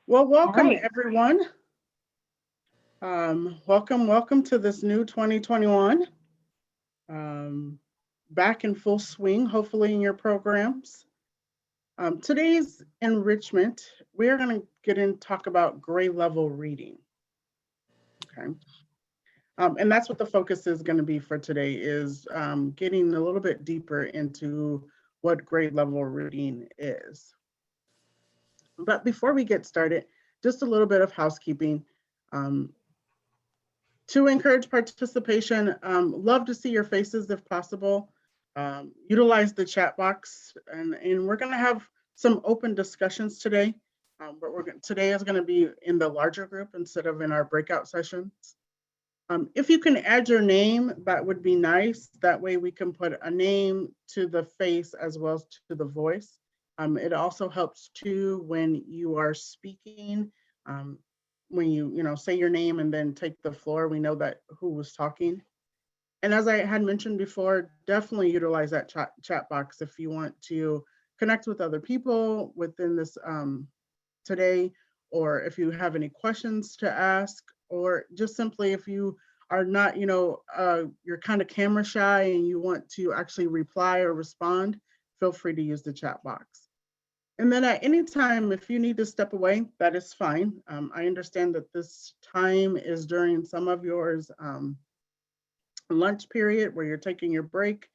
Well, All welcome right. everyone. Welcome to this new 2021. Um, Back in full swing, hopefully in your programs. Today's enrichment, we are going to get in talk about grade level reading. Okay, and that's what the focus is going to be for today is getting a little bit deeper into what grade level reading is. But before we get started, just a little bit of housekeeping. Um, to encourage participation, love to see your faces if possible. Utilize the chat box, and we're going to have some open discussions today. But today is going to be in the larger group instead of in our breakout sessions. If you can add your name, that would be nice. That way we can put a name to the face as well as to the voice. It also helps too when you are speaking. Um, when you say your name and then take the floor, we know that who was talking. And as I had mentioned before, definitely utilize that chat box if you want to connect with other people within this today, or if you have any questions to ask, or just simply if you are not, you're kind of camera shy and you want to actually reply or respond, feel free to use the chat box. And then at any time, if you need to step away, that is fine. I understand that this time is during some of yours lunch period where you're taking your break.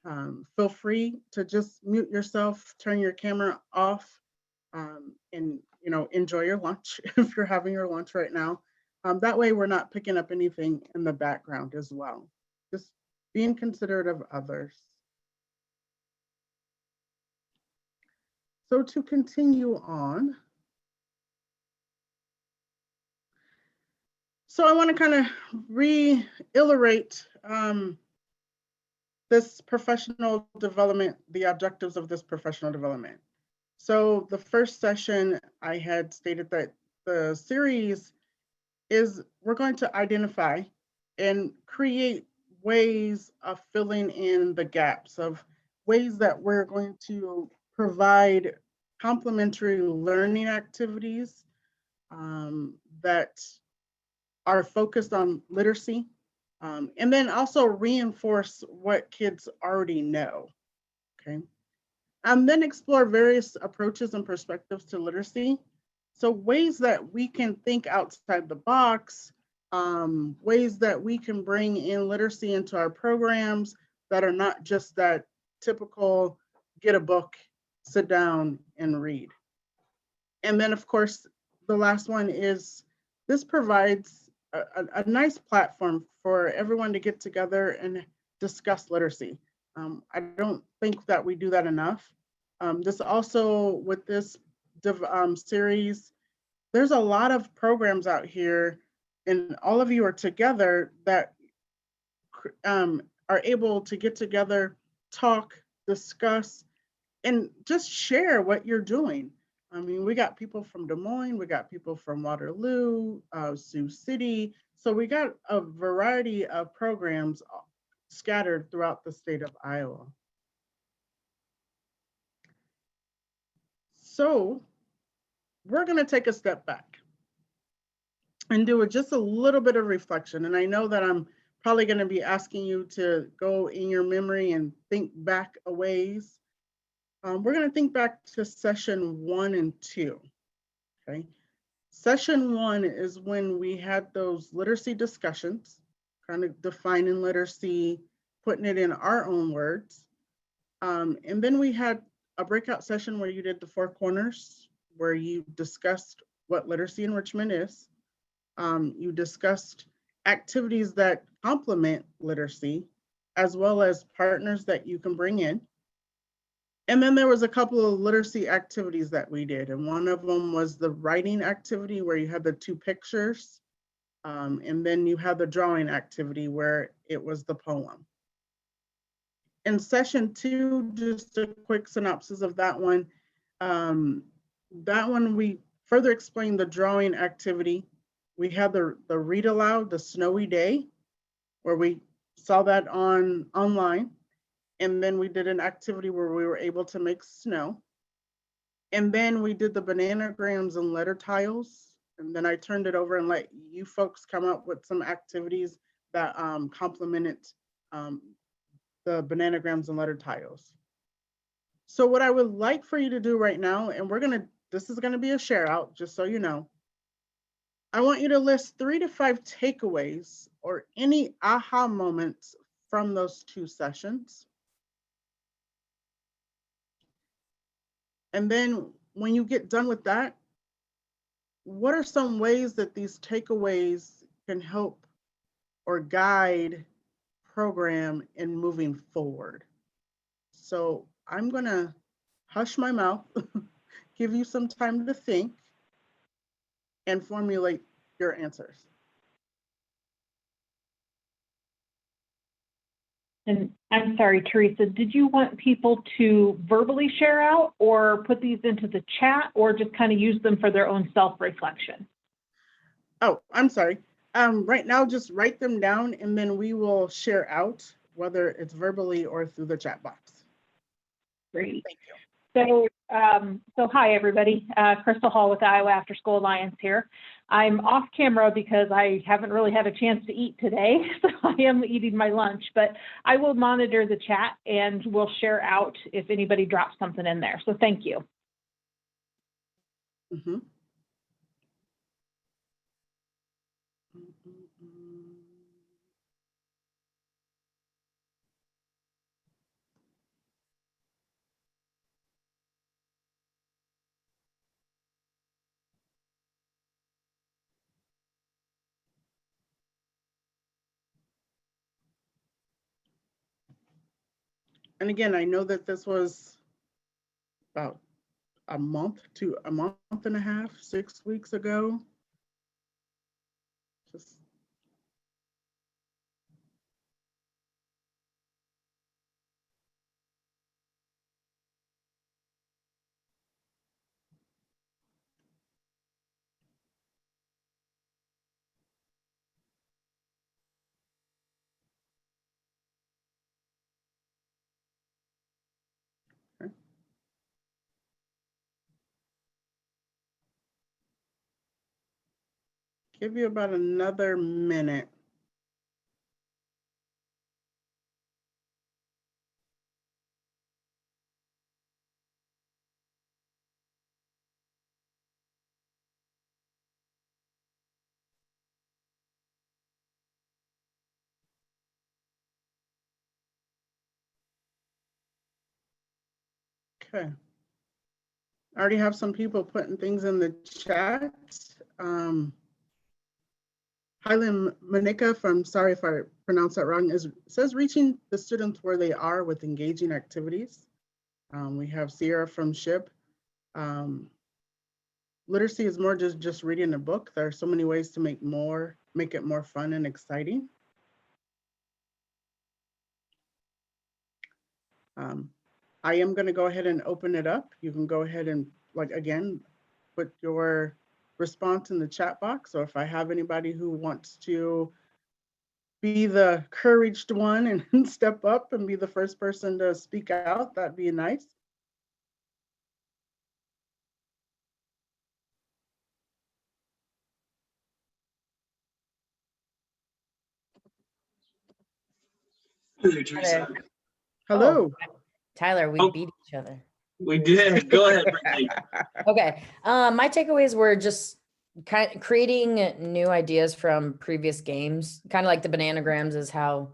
Feel free to just mute yourself, turn your camera off, and enjoy your lunch if you're having your lunch right now. That way, we're not picking up anything in the background as well. Just being considerate of others. So to continue on, so I want to kind of reiterate this professional development, the objectives of this professional development. So the first session, I had stated that the series is we're going to identify and create ways of filling in the gaps, of ways that we're going to provide complementary learning activities that are focused on literacy, and then also reinforce what kids already know. Okay. And then explore various approaches and perspectives to literacy. So, ways that we can think outside the box, ways that we can bring in literacy into our programs that are not just that typical get a book, sit down, and read. And then, of course, the last one is this provides a nice platform for everyone to get together and discuss literacy. I don't think that we do that enough. This also, with this series, there's a lot of programs out here, and all of you are together that are able to get together, talk, discuss, and just share what you're doing. I mean, we got people from Des Moines, we got people from Waterloo, Sioux City. So we got a variety of programs scattered throughout the state of Iowa. So we're going to take a step back and do just a little bit of reflection. And I know that I'm probably going to be asking you to go in your memory and think back a ways. We're going to think back to session 1 and 2. Okay. Session 1 is when we had those literacy discussions, kind of defining literacy, putting it in our own words. And then we had a breakout session where you did the 4 corners, where you discussed what literacy enrichment is. You discussed activities that complement literacy, as well as partners that you can bring in. And then there was a couple of literacy activities that we did. And one of them was the writing activity where you had the 2 pictures. And then you had the drawing activity where it was the poem. In session 2, just a quick synopsis of that one. That one, we further explained the drawing activity. We had the read aloud, the snowy day, where we saw that online. And then we did an activity where we were able to make snow. And then we did the bananagrams and letter tiles. And then I turned it over and let you folks come up with some activities that complemented the bananagrams and letter tiles. So what I would like for you to do right now, and this is gonna be a share out, just so you know. I want you to list 3 to 5 takeaways or any aha moments from those 2 sessions. And then when you get done with that, what are some ways that these takeaways can help or guide program in moving forward? So I'm gonna hush my mouth, give you some time to think and formulate your answers. And I'm sorry, Teresa, did you want people to verbally share out or put these into the chat or just kind of use them for their own self-reflection? Oh, I'm sorry. Right now, just write them down and then we will share out, whether it's verbally or through the chat box. Great. Thank you. So hi, everybody. Crystal Hall with the Iowa After School Alliance here. I'm off camera because I haven't really had a chance to eat today, so I am eating my lunch, but I will monitor the chat and we'll share out if anybody drops something in there. So thank you. Mm-hmm. And again, I know that this was about a month and a half, 6 weeks ago. Just okay. Give you about another minute. Okay. I already have some people putting things in the chat. Hyland Manika from, sorry if I pronounced that wrong, says reaching the students where they are with engaging activities. We have Sierra from SHIP. Literacy is more just reading a book. There are so many ways to make it more fun and exciting. I am going to go ahead and open it up. You can go ahead and, like, again, put your response in the chat box. So if I have anybody who wants to be the encouraged one and step up and be the first person to speak out, that'd be nice. Hey, Teresa. Hello. Oh, Tyler, we beat each other. We did. Go ahead, Brittany. Okay. My takeaways were just kind of creating new ideas from previous games, kind of like the bananagrams is how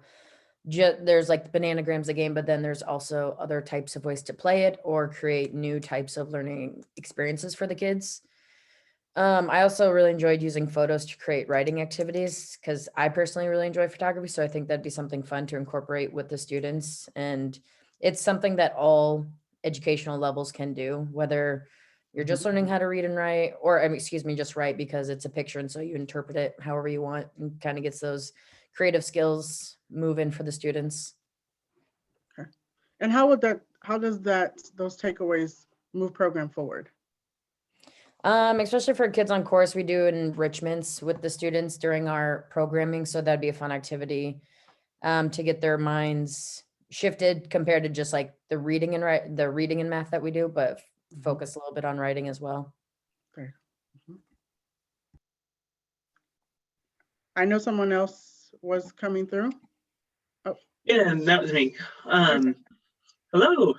there's like the bananagrams the game, but then there's also other types of ways to play it or create new types of learning experiences for the kids. I also really enjoyed using photos to create writing activities because I personally really enjoy photography. So I think that'd be something fun to incorporate with the students. And it's something that all educational levels can do, whether you're just learning how to read and write, or excuse me, just write because it's a picture. And so you interpret it however you want and kind of gets those creative skills moving for the students. Okay. And how does those takeaways move program forward? Especially for kids on course, we do enrichments with the students during our programming. So that'd be a fun activity to get their minds shifted compared to just like the reading and math that we do. But focus a little bit on writing as well. Okay. Mhm. I know someone else was coming through. Yeah, and that was me. Hello.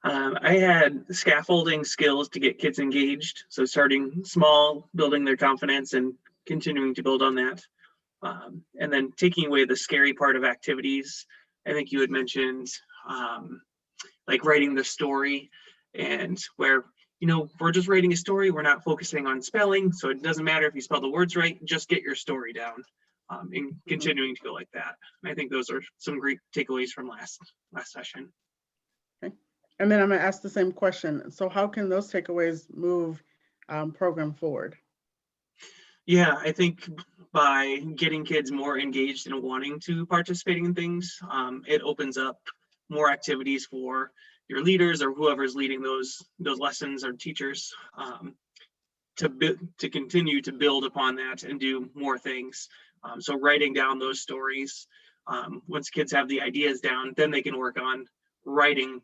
I had scaffolding skills to get kids engaged. So starting small, building their confidence and continuing to build on that. And then taking away the scary part of activities. I think you had mentioned like writing the story, and where, we're just writing a story. We're not focusing on spelling. So it doesn't matter if you spell the words right, just get your story down, and continuing to go like that. And I think those are some great takeaways from last session. And then I'm gonna ask the same question. So how can those takeaways move program forward? Yeah, I think by getting kids more engaged and wanting to participate in things, it opens up more activities for your leaders or whoever's leading those lessons or teachers, to continue to build upon that and do more things. So writing down those stories, once kids have the ideas down, then they can work on writing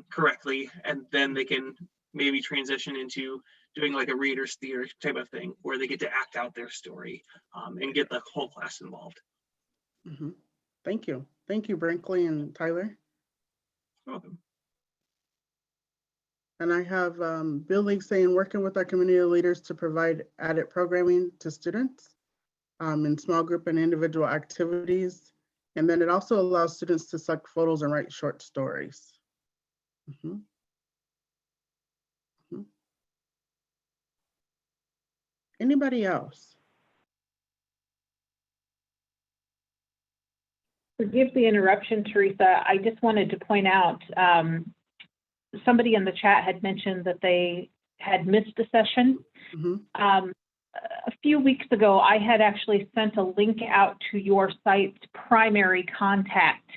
correctly, and then they can maybe transition into doing like a reader's theater type of thing where they get to act out their story, and get the whole class involved. Mhm. Thank you. Thank you, Brinkley and Tyler. You're welcome. And I have Billy saying, working with our community leaders to provide added programming to students in small group and individual activities. And then it also allows students to select photos and write short stories. Mhm. Mhm. Anybody else? Forgive the interruption, Teresa. I just wanted to point out, somebody in the chat had mentioned that they had missed a session. Mhm. A few weeks ago, I had actually sent a link out to your site's primary contact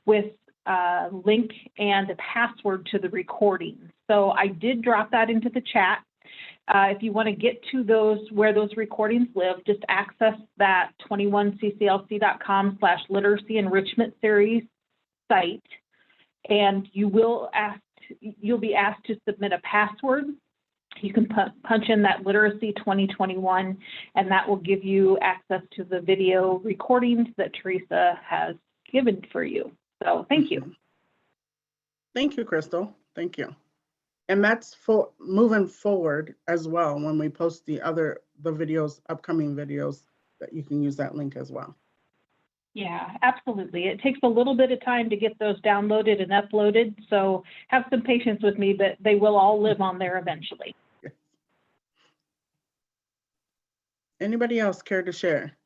with a link and a password to the recording. So I did drop that into the chat. If you want to get to those, where those recordings live, just access that 21cclc.com/literacy enrichment series site, and you'll be asked to submit a password. You can punch in that Literacy 2021, and that will give you access to the video recordings that Teresa has given for you. So thank you. Thank you, Crystal. Thank you. And that's for moving forward as well. When we post the videos, upcoming videos, that you can use that link as well. Yeah, absolutely. It takes a little bit of time to get those downloaded and uploaded, so have some patience with me, but they will all live on there eventually. Yes. Anybody else care to share?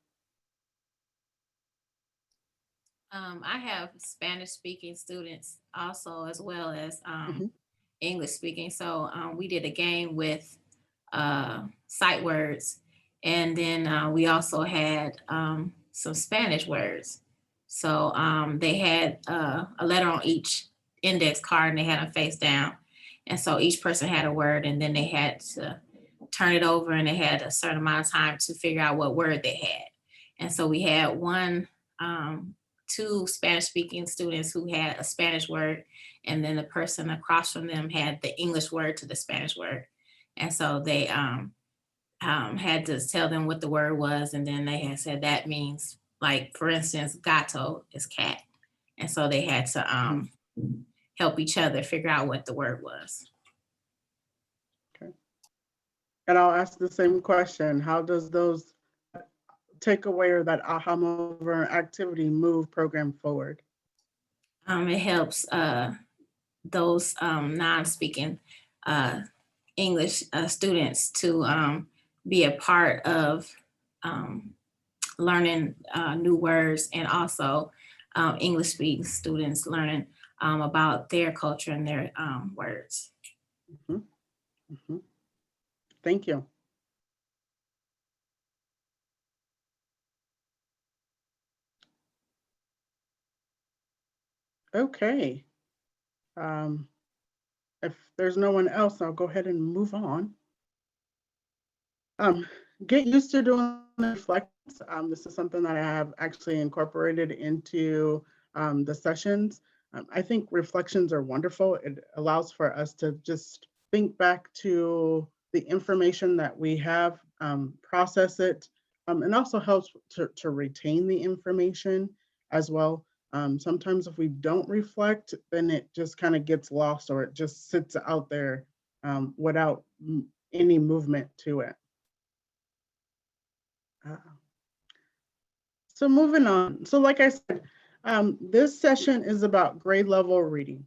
I have Spanish speaking students also, as well as Mhm. English speaking. So we did a game with sight words, and then we also had some Spanish words. So they had a letter on each index card, and they had them face down. And so each person had a word, and then they had to turn it over, and they had a certain amount of time to figure out what word they had. And so we had two Spanish speaking students who had a Spanish word, and then the person across from them had the English word to the Spanish word. And so they had to tell them what the word was, and then they had said that means, like, for instance, gato is cat. And so they had to help each other figure out what the word was. Okay. And I'll ask the same question. How does those takeaway or that aha mover activity move program forward? It helps those non-speaking English students to be a part of learning new words, and also English speaking students learning about their culture and their words. Mhm. Mhm. Thank you. Okay. If there's no one else, I'll go ahead and move on. Get used to doing the reflections. This is something that I have actually incorporated into the sessions. I think reflections are wonderful. It allows for us to just think back to the information that we have, process it, and also helps to retain the information as well. Sometimes if we don't reflect, then it just kind of gets lost or it just sits out there without any movement to it. So moving on. So like I said, this session is about grade level reading.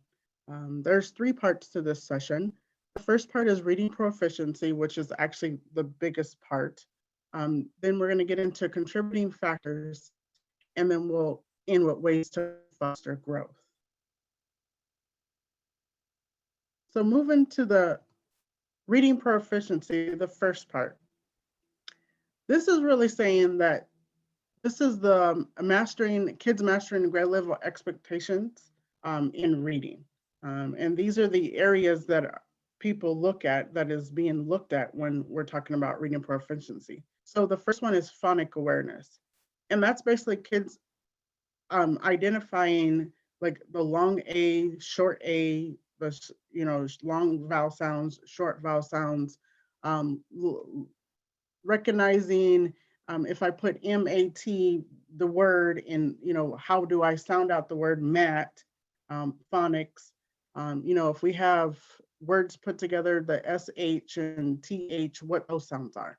There's 3 parts to this session. The first part is reading proficiency, which is actually the biggest part. Then we're going to get into contributing factors, and then we'll end with ways to foster growth. So moving to the reading proficiency, the first part. This is really saying that this is the kids mastering grade level expectations in reading. And these are the areas that people look at, that is being looked at when we're talking about reading proficiency. So the first one is phonic awareness. And that's basically kids identifying like the long A, short A, the long vowel sounds, short vowel sounds, recognizing if I put M-A-T, the word in, how do I sound out the word mat, phonics, if we have words put together, the SH and TH, what those sounds are.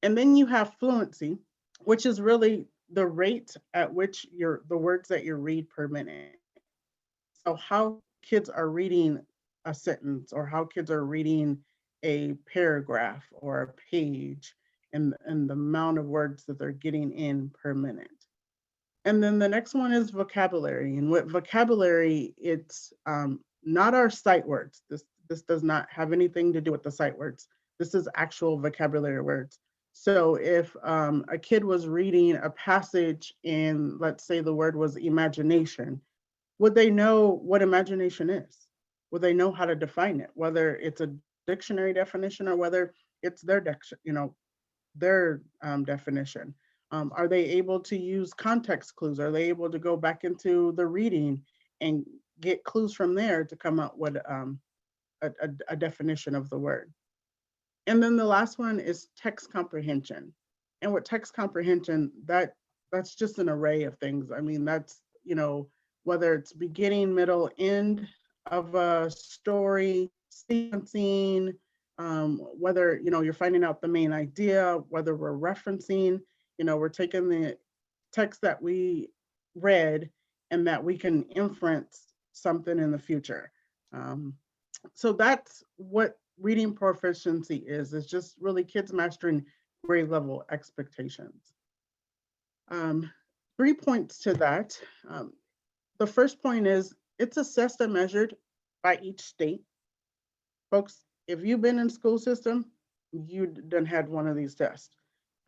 And then you have fluency, which is really the rate at which the words that you read per minute. So how kids are reading a sentence, or how kids are reading a paragraph or a page, and the amount of words that they're getting in per minute. And then the next one is vocabulary. And with vocabulary, it's not our sight words. This does not have anything to do with the sight words. This is actual vocabulary words. So if a kid was reading a passage and let's say the word was imagination, would they know what imagination is? Would they know how to define it? Whether it's a dictionary definition or whether it's their definition. Are they able to use context clues? Are they able to go back into the reading and get clues from there to come up with a definition of the word? And then the last one is text comprehension. And with text comprehension, that's just an array of things. I mean, that's, whether it's beginning, middle, end of a story, sequencing, whether, you're finding out the main idea, whether we're referencing, we're taking the text that we read and that we can inference something in the future. So that's what reading proficiency is. It's just really kids mastering grade level expectations. 3 points to that. The first point is it's assessed and measured by each state. Folks, if you've been in school system, you done had one of these tests.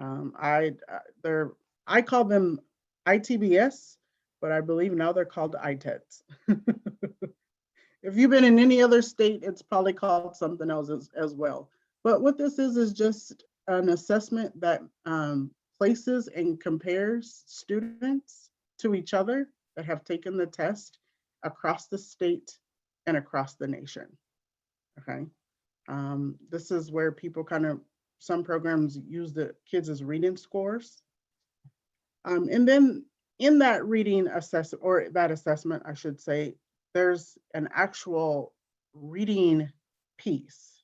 I call them ITBS, but I believe now they're called ITEDs. If you've been in any other state, it's probably called something else as well. But what this is just an assessment that places and compares students to each other that have taken the test across the state and across the nation. Okay. This is where people some programs use the kids as reading scores. And then in that reading assessment, or that assessment, I should say, there's an actual reading piece.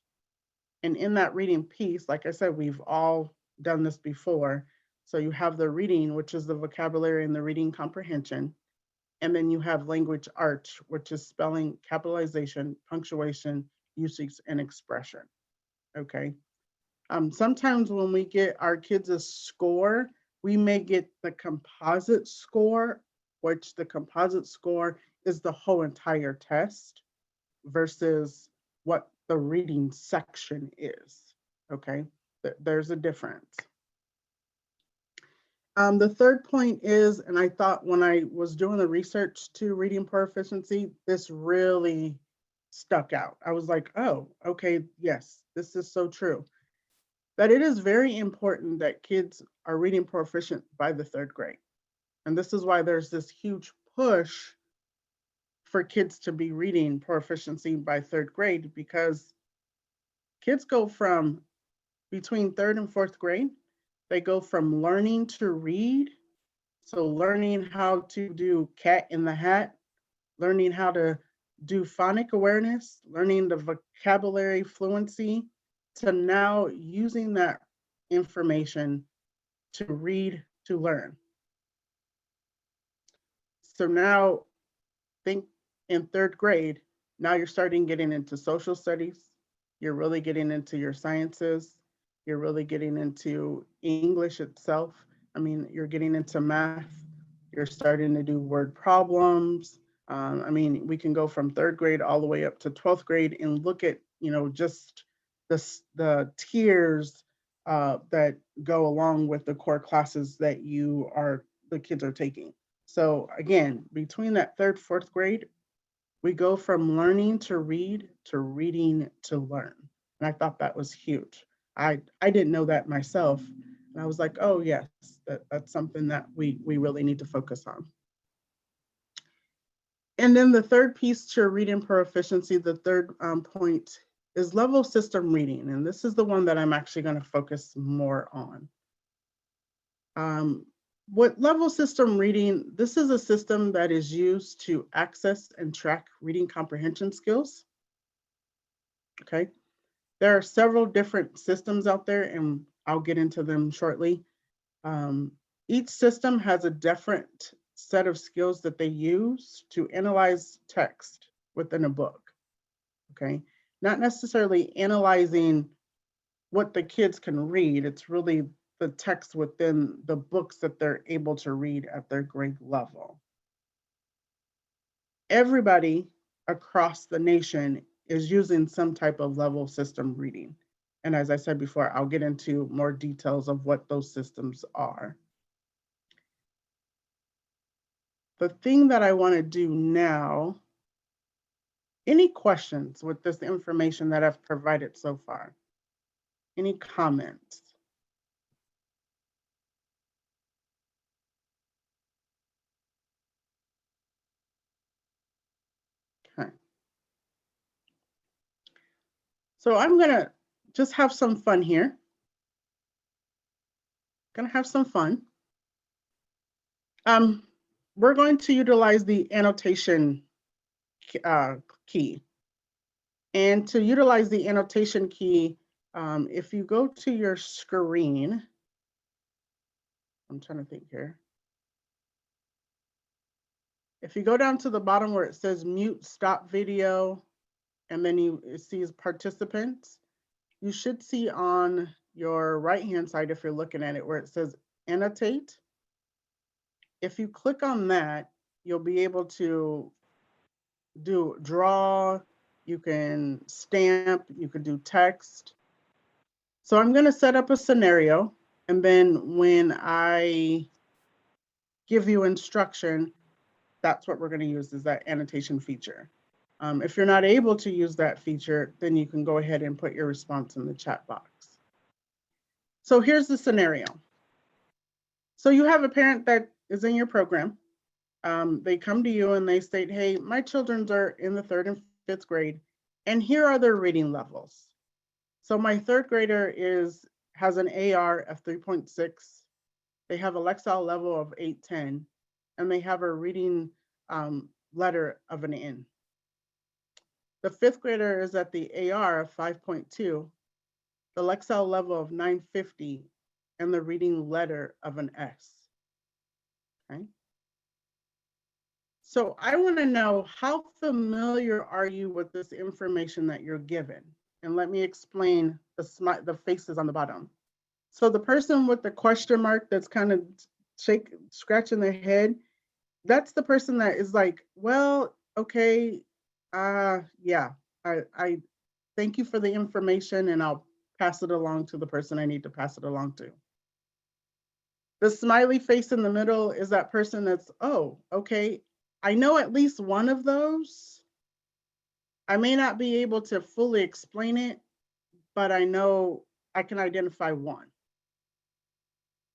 And in that reading piece, like I said, we've all done this before. So you have the reading, which is the vocabulary and the reading comprehension. And then you have language arts, which is spelling, capitalization, punctuation, usage, and expression. Okay. Sometimes when we get our kids a score, we may get the composite score, which the composite score is the whole entire test versus what the reading section is. Okay. There's a difference. The third point is, and I thought when I was doing the research to reading proficiency, this really stuck out. I was like, oh, okay, yes, this is so true. That it is very important that kids are reading proficient by the 3rd grade. And this is why there's this huge push for kids to be reading proficiency by 3rd grade, because kids go from between 3rd and 4th grade, they go from learning to read, so learning how to do Cat in the Hat, learning how to do phonic awareness, learning the vocabulary fluency, to now using that information to read, to learn. So now think in 3rd grade, now you're starting getting into social studies, you're really getting into your sciences, you're really getting into English itself. I mean, you're getting into math, you're starting to do word problems. I mean, we can go from 3rd grade all the way up to 12th grade and look at, you know, just the tiers that go along with the core classes that the kids are taking. So again, between that 3rd, 4th grade, we go from learning to read to reading to learn. And I thought that was huge. I didn't know that myself. And I was like, oh yes, that's something that we really need to focus on. And then the third piece to reading proficiency, the third point is level system reading. And this is the one that I'm actually going to focus more on. What level system reading, this is a system that is used to access and track reading comprehension skills. Okay, there are several different systems out there and I'll get into them shortly. Each system has a different set of skills that they use to analyze text within a book. Okay, not necessarily analyzing what the kids can read, it's really the text within the books that they're able to read at their grade level. Everybody across the nation is using some type of level system reading. And as I said before, I'll get into more details of what those systems are. The thing that I want to do now, any questions with this information that I've provided so far? Any comments? Okay. So I'm gonna just have some fun here. Gonna have some fun. We're going to utilize the annotation key. And to utilize the annotation key, if you go to your screen, I'm trying to think here. If you go down to the bottom where it says mute, stop video, and then it sees participants, you should see on your right-hand side, if you're looking at it, where it says annotate. If you click on that, you'll be able to draw, you can stamp, you can do text. So I'm going to set up a scenario, and then when I give you instruction, that's what we're going to use, is that annotation feature. If you're not able to use that feature, then you can go ahead and put your response in the chat box. So here's the scenario. So you have a parent that is in your program. They come to you and they state, hey, my children are in the 3rd and 5th grade, and here are their reading levels. So my 3rd grader has an AR of 3.6. They have a Lexile level of 810, and they have a reading letter of an N. The 5th grader is at the AR of 5.2, the Lexile level of 950, and the reading letter of an S. Okay. So I want to know, how familiar are you with this information that you're given? And let me explain the faces on the bottom. So the person with the question mark that's kind of scratching their head, that's the person that is like, well, okay, yeah, I thank you for the information and I'll pass it along to the person I need to pass it along to. The smiley face in the middle is that person that's, oh, okay, I know at least one of those. I may not be able to fully explain it, but I know I can identify one.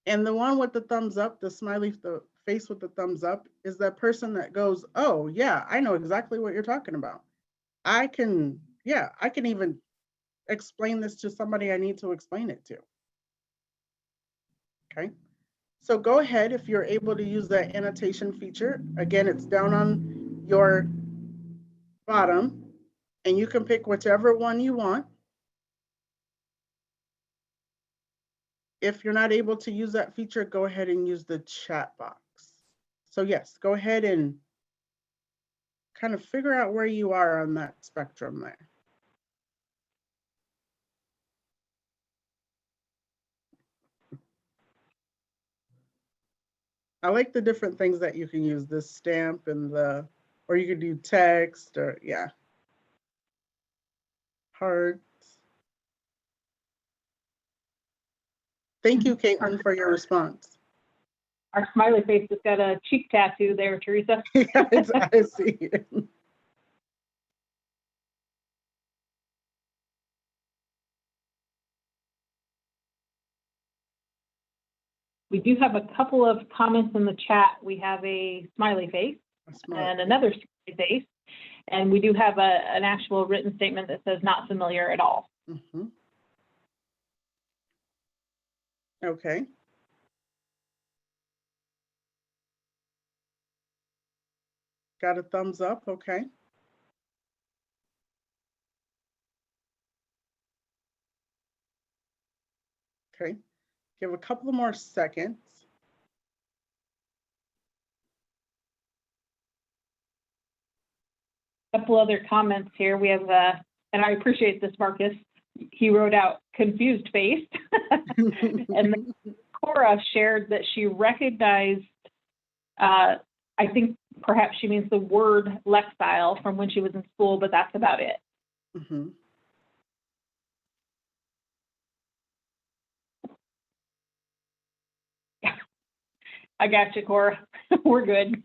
And the one with the thumbs up, the face with the thumbs up, is that person that goes, oh yeah, I know exactly what you're talking about. I can even explain this to somebody I need to explain it to. Okay, so go ahead if you're able to use that annotation feature. Again, it's down on your bottom, and you can pick whichever one you want. If you're not able to use that feature, go ahead and use the chat box. So yes, go ahead and kind of figure out where you are on that spectrum there. I like the different things that you can use, this stamp and the, or you could do text or yeah. Hearts. Thank you, Caitlin, for your response. Our smiley face has got a cheek tattoo there, Teresa. Yeah, I see it. We do have a couple of comments in the chat. We have a smiley face and another smiley face. And we do have an actual written statement that says not familiar at all. Mm-hmm. Okay. Got a thumbs up, okay. Okay, give a couple more seconds. Couple other comments here. We have, and I appreciate this, Marcus. He wrote out confused face. And then Cora shared that she recognized, I think perhaps she means the word Lexile from when she was in school, but that's about it. Mm-hmm. I got you, Cora. We're good.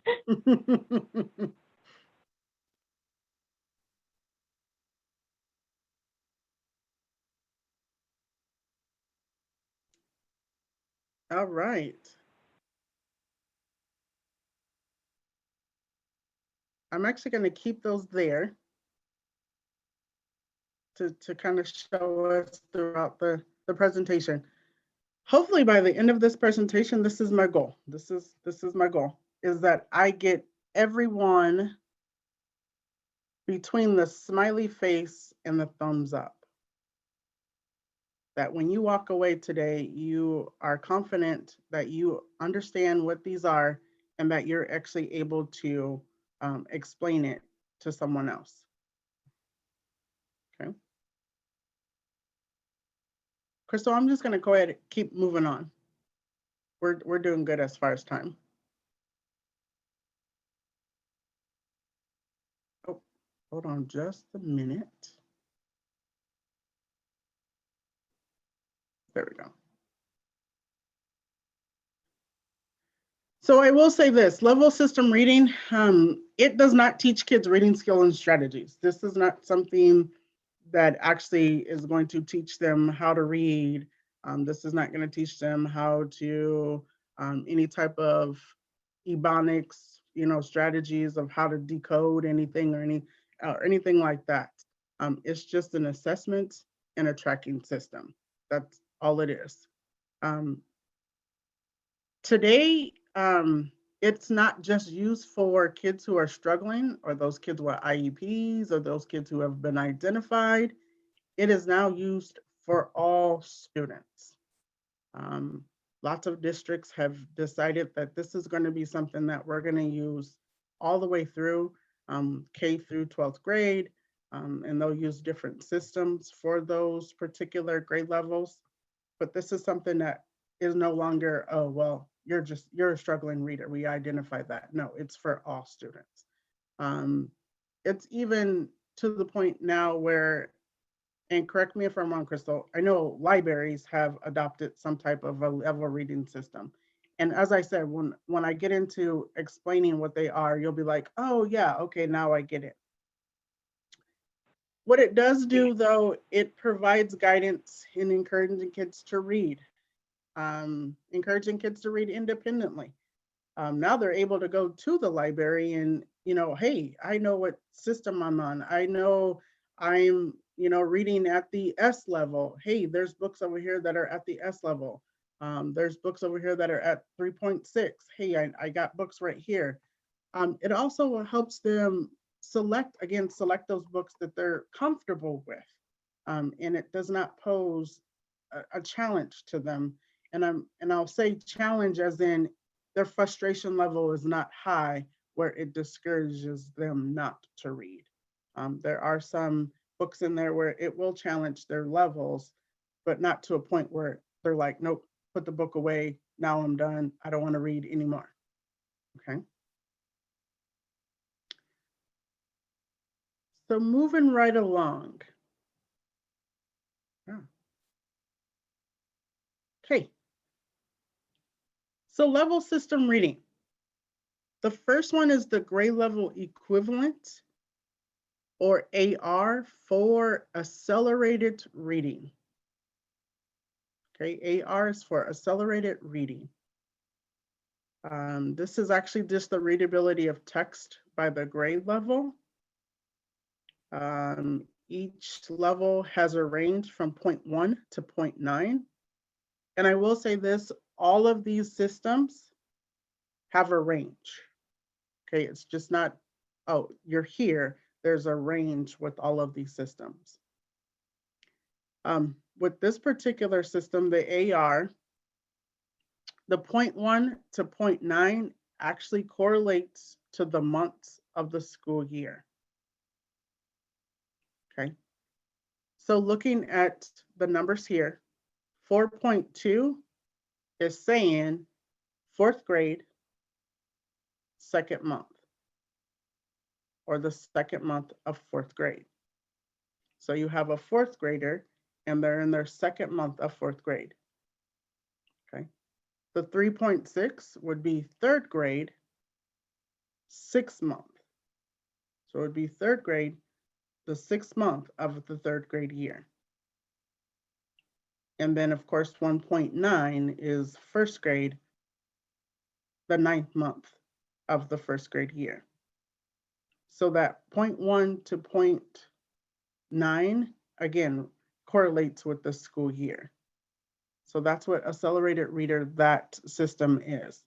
All right. I'm actually going to keep those there to kind of show us throughout the presentation. Hopefully by the end of this presentation, this is my goal. This is my goal, is that I get everyone between the smiley face and the thumbs up. That when you walk away today, you are confident that you understand what these are and that you're actually able to explain it to someone else. Okay. Crystal, I'm just gonna go ahead and keep moving on. We're doing good as far as time. Oh, hold on just a minute. There we go. So I will say this, level system reading, it does not teach kids reading skill and strategies. This is not something that actually is going to teach them how to read. This is not going to teach them how to any type of ebonics, strategies of how to decode anything or anything like that. It's just an assessment and a tracking system. That's all it is. Today, it's not just used for kids who are struggling or those kids with IEPs or those kids who have been identified. It is now used for all students. Lots of districts have decided that this is going to be something that we're going to use all the way through K through 12th grade, and they'll use different systems for those particular grade levels. But this is something that is no longer, oh, well, you're a struggling reader. We identify that. No, it's for all students. It's even to the point now where, and correct me if I'm wrong, Crystal, I know libraries have adopted some type of a level reading system. And as I said, when I get into explaining what they are, you'll be like, oh yeah, okay, now I get it. What it does do though, it provides guidance in encouraging kids to read, encouraging kids to read independently. Now they're able to go to the library and, hey, I know what system I'm on. I know I'm reading at the S level. Hey, there's books over here that are at the S level. There's books over here that are at 3.6. Hey, I got books right here. It also helps them select those books that they're comfortable with. And it does not pose a challenge to them. And I'll say challenge as in their frustration level is not high where it discourages them not to read. There are some books in there where it will challenge their levels, but not to a point where they're like, nope, put the book away. Now I'm done. I don't want to read anymore. Okay. So moving right along. Okay. So level system reading. The first one is the grade level equivalent, or AR, for accelerated reading. Okay, AR is for accelerated reading. This is actually just the readability of text by the grade level. Each level has a range from 0.1 to 0.9. And I will say this, all of these systems have a range. Okay, it's just not, oh, you're here. There's a range with all of these systems. With this particular system, the AR, the 0.1 to 0.9 actually correlates to the months of the school year. Okay, so looking at the numbers here, 4.2 is saying 4th grade, 2nd month, or the 2nd month of 4th grade. So you have a 4th grader and they're in their 2nd month of 4th grade. Okay. The 3.6 would be 3rd grade, 6th month. So it would be 3rd grade, the 6th month of the 3rd grade year. And then of course, 1.9 is 1st grade, the 9th month of the 1st grade year. So that 0.1 to 0.9, again, correlates with the school year. So that's what accelerated reader, that system is.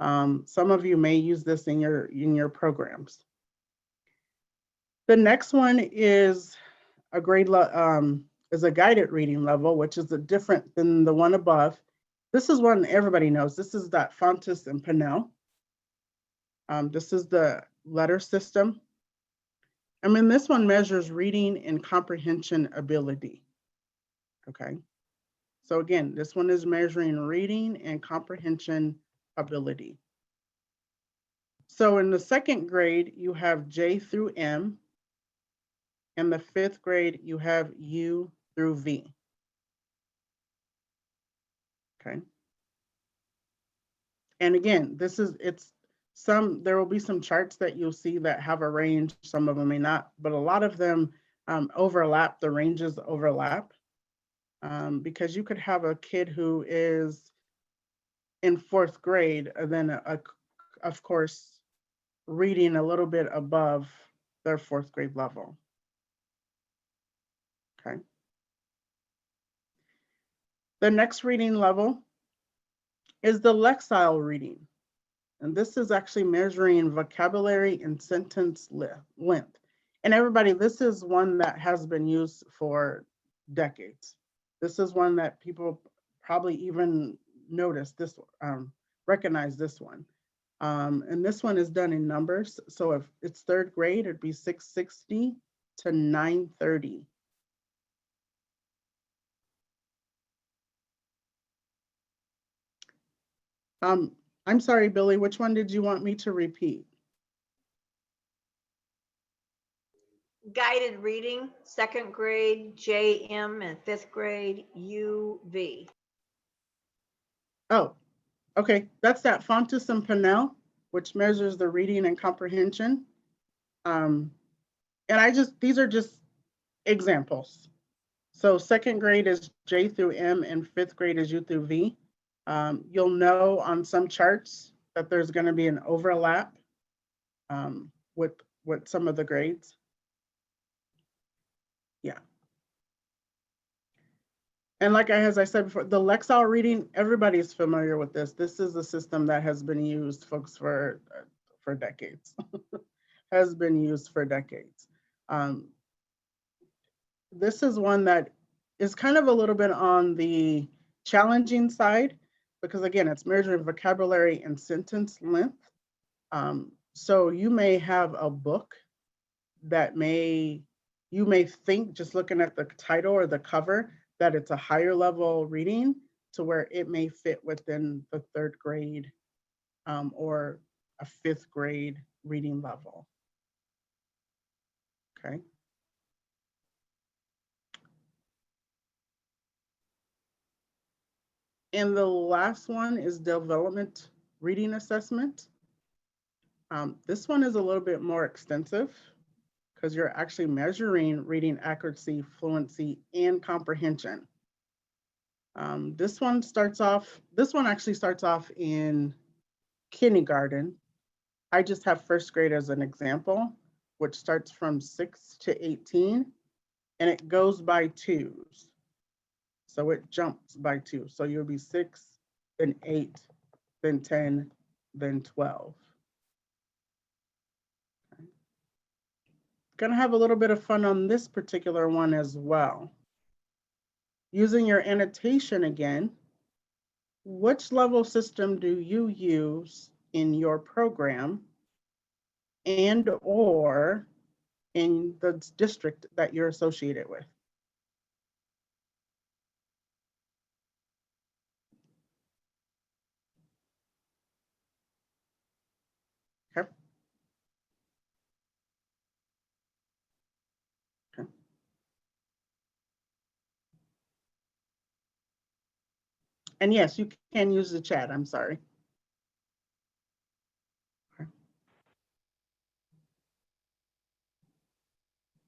Some of you may use this in your programs. The next one is a guided reading level, which is different than the one above. This is one everybody knows. This is that Fountas and Pinnell. This is the letter system. I mean, this one measures reading and comprehension ability. Okay. So again, this one is measuring reading and comprehension ability. So in the 2nd grade, you have J through M. In the 5th grade, you have U through V. Okay. And again, there will be some charts that you'll see that have a range, some of them may not, but a lot of them overlap, the ranges overlap. Because you could have a kid who is in 4th grade and then of course, reading a little bit above their 4th grade level. Okay. The next reading level is the Lexile reading. And this is actually measuring vocabulary and sentence length. And everybody, this is one that has been used for decades. This is one that people probably even notice this, recognize this one. And this one is done in numbers. So if it's 3rd grade, it'd be 660 to 930. I'm sorry, Billy, which one did you want me to repeat? Guided reading, 2nd grade, JM, and 5th grade, UV. Oh, okay. That's that Fountas and Pinnell, which measures the reading and comprehension. And these are just examples. So 2nd grade is J through M and 5th grade is U through V. You'll know on some charts that there's going to be an overlap with some of the grades. Yeah. And like as I said before, the Lexile reading, everybody's familiar with this. This is a system that has been used, folks, for decades. Has been used for decades. This is one that is kind of a little bit on the challenging side because again, it's measuring vocabulary and sentence length. So you may have a book that you may think just looking at the title or the cover that it's a higher level reading to where it may fit within the 3rd grade or a 5th grade reading level. Okay. And the last one is development reading assessment. This one is a little bit more extensive because you're actually measuring reading accuracy, fluency, and comprehension. This one actually starts off in kindergarten. I just have 1st grade as an example, which starts from 6 to 18, and it goes by 2s. So it jumps by 2. So you'll be 6, then 8, then 10, then 12. Okay. Gonna have a little bit of fun on this particular one as well. Using your annotation again, which level system do you use in your program and or in the district that you're associated with? Okay. Okay. And yes, you can use the chat, I'm sorry. Okay.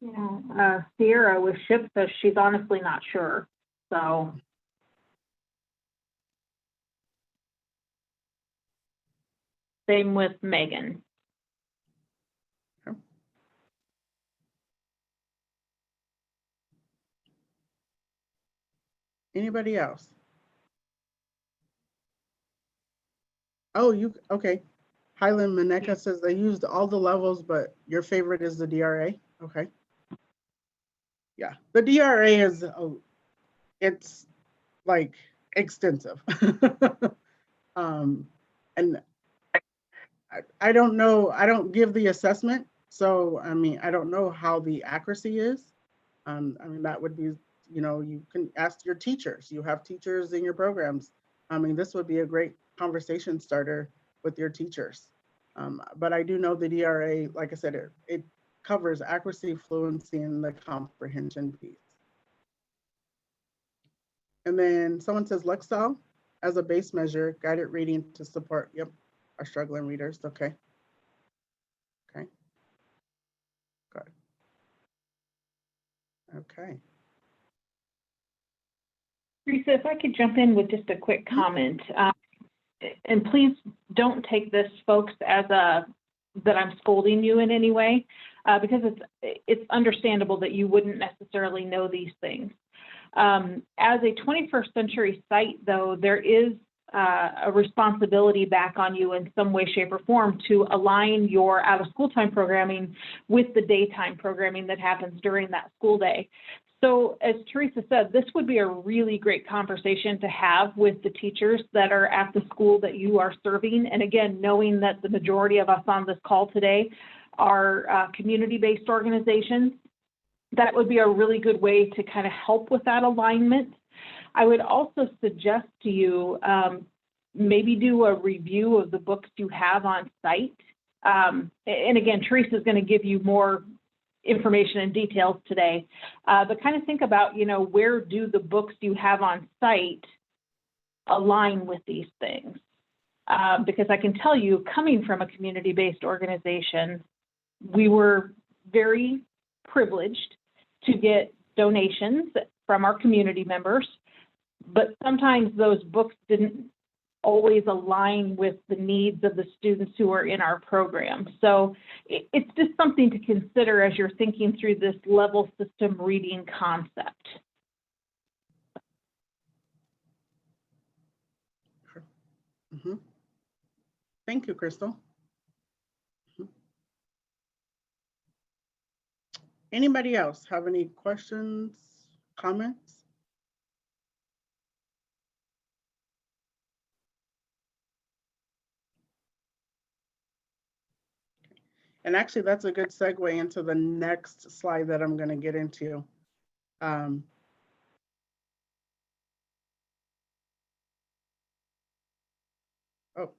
Yeah, Sierra with SHIP says she's honestly not sure. So same with Megan. Okay. Anybody else? Oh, okay. Highland Maneka says they used all the levels, but your favorite is the DRA. Okay. Yeah, the DRA is, it's like extensive. And I don't know, I don't give the assessment. So, I mean, I don't know how the accuracy is. I mean, that would be, you can ask your teachers. You have teachers in your programs. I mean, this would be a great conversation starter with your teachers. But I do know the DRA, like I said, it covers accuracy, fluency, and the comprehension piece. And then someone says Lexile as a base measure, guided reading to support, yep, our struggling readers. Okay. Okay. Good. Okay. Teresa, if I could jump in with just a quick comment, and please don't take this, folks, as that I'm scolding you in any way, because it's understandable that you wouldn't necessarily know these things. As a 21st century site, though, there is a responsibility back on you in some way, shape, or form to align your out-of-school time programming with the daytime programming that happens during that school day. So as Teresa said, this would be a really great conversation to have with the teachers that are at the school that you are serving. And again, knowing that the majority of us on this call today are community-based organizations, that would be a really good way to kind of help with that alignment. I would also suggest to you, maybe do a review of the books you have on site. And again, Teresa is going to give you more information and details today, but kind of think about, where do the books you have on site align with these things? Because I can tell you, coming from a community-based organization, we were very privileged to get donations from our community members, but sometimes those books didn't always align with the needs of the students who are in our program. So it's just something to consider as you're thinking through this level system reading concept. Mhm. Thank you, Crystal. Mhm. Anybody else have any questions, comments? And actually, that's a good segue into the next slide that I'm going to get into. Um, oh,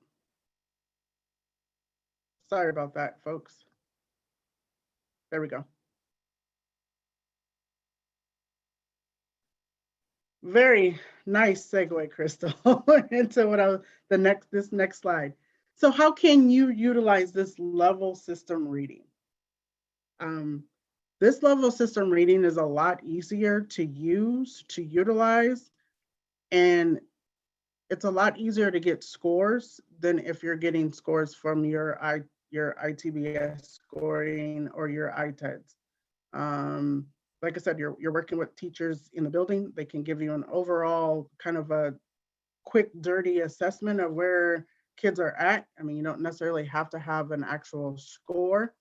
sorry about that, folks. There we go. Very nice segue, Crystal, into what this next slide. So how can you utilize this level system reading? This level system reading is a lot easier to use, to utilize, and it's a lot easier to get scores than if you're getting scores from your ITBS scoring or your ITEDs. Like I said, you're working with teachers in the building. They can give you an overall kind of a quick, dirty assessment of where kids are at. I mean, you don't necessarily have to have an actual score,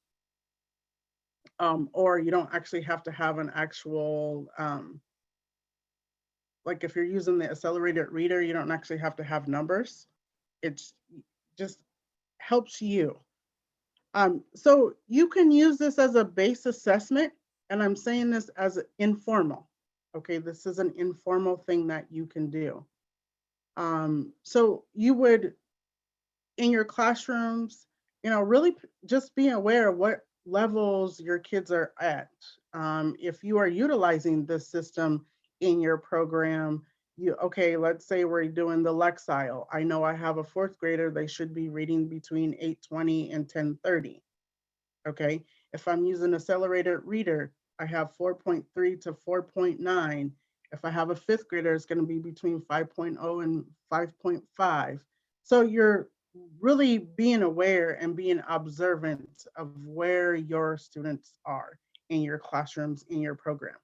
or you don't actually have to have an actual, like if you're using the accelerated reader, you don't actually have to have numbers. It's just helps you. So you can use this as a base assessment, and I'm saying this as informal. Okay, this is an informal thing that you can do. So you would, in your classrooms, really just be aware of what levels your kids are at. If you are utilizing this system in your program, okay, let's say we're doing the Lexile. I know I have a fourth grader, they should be reading between 8:20 and 10:30. Okay, if I'm using accelerated reader, I have 4.3 to 4.9. If I have a fifth grader, it's going to be between 5.0 and 5.5. So you're really being aware and being observant of where your students are in your classrooms, in your program.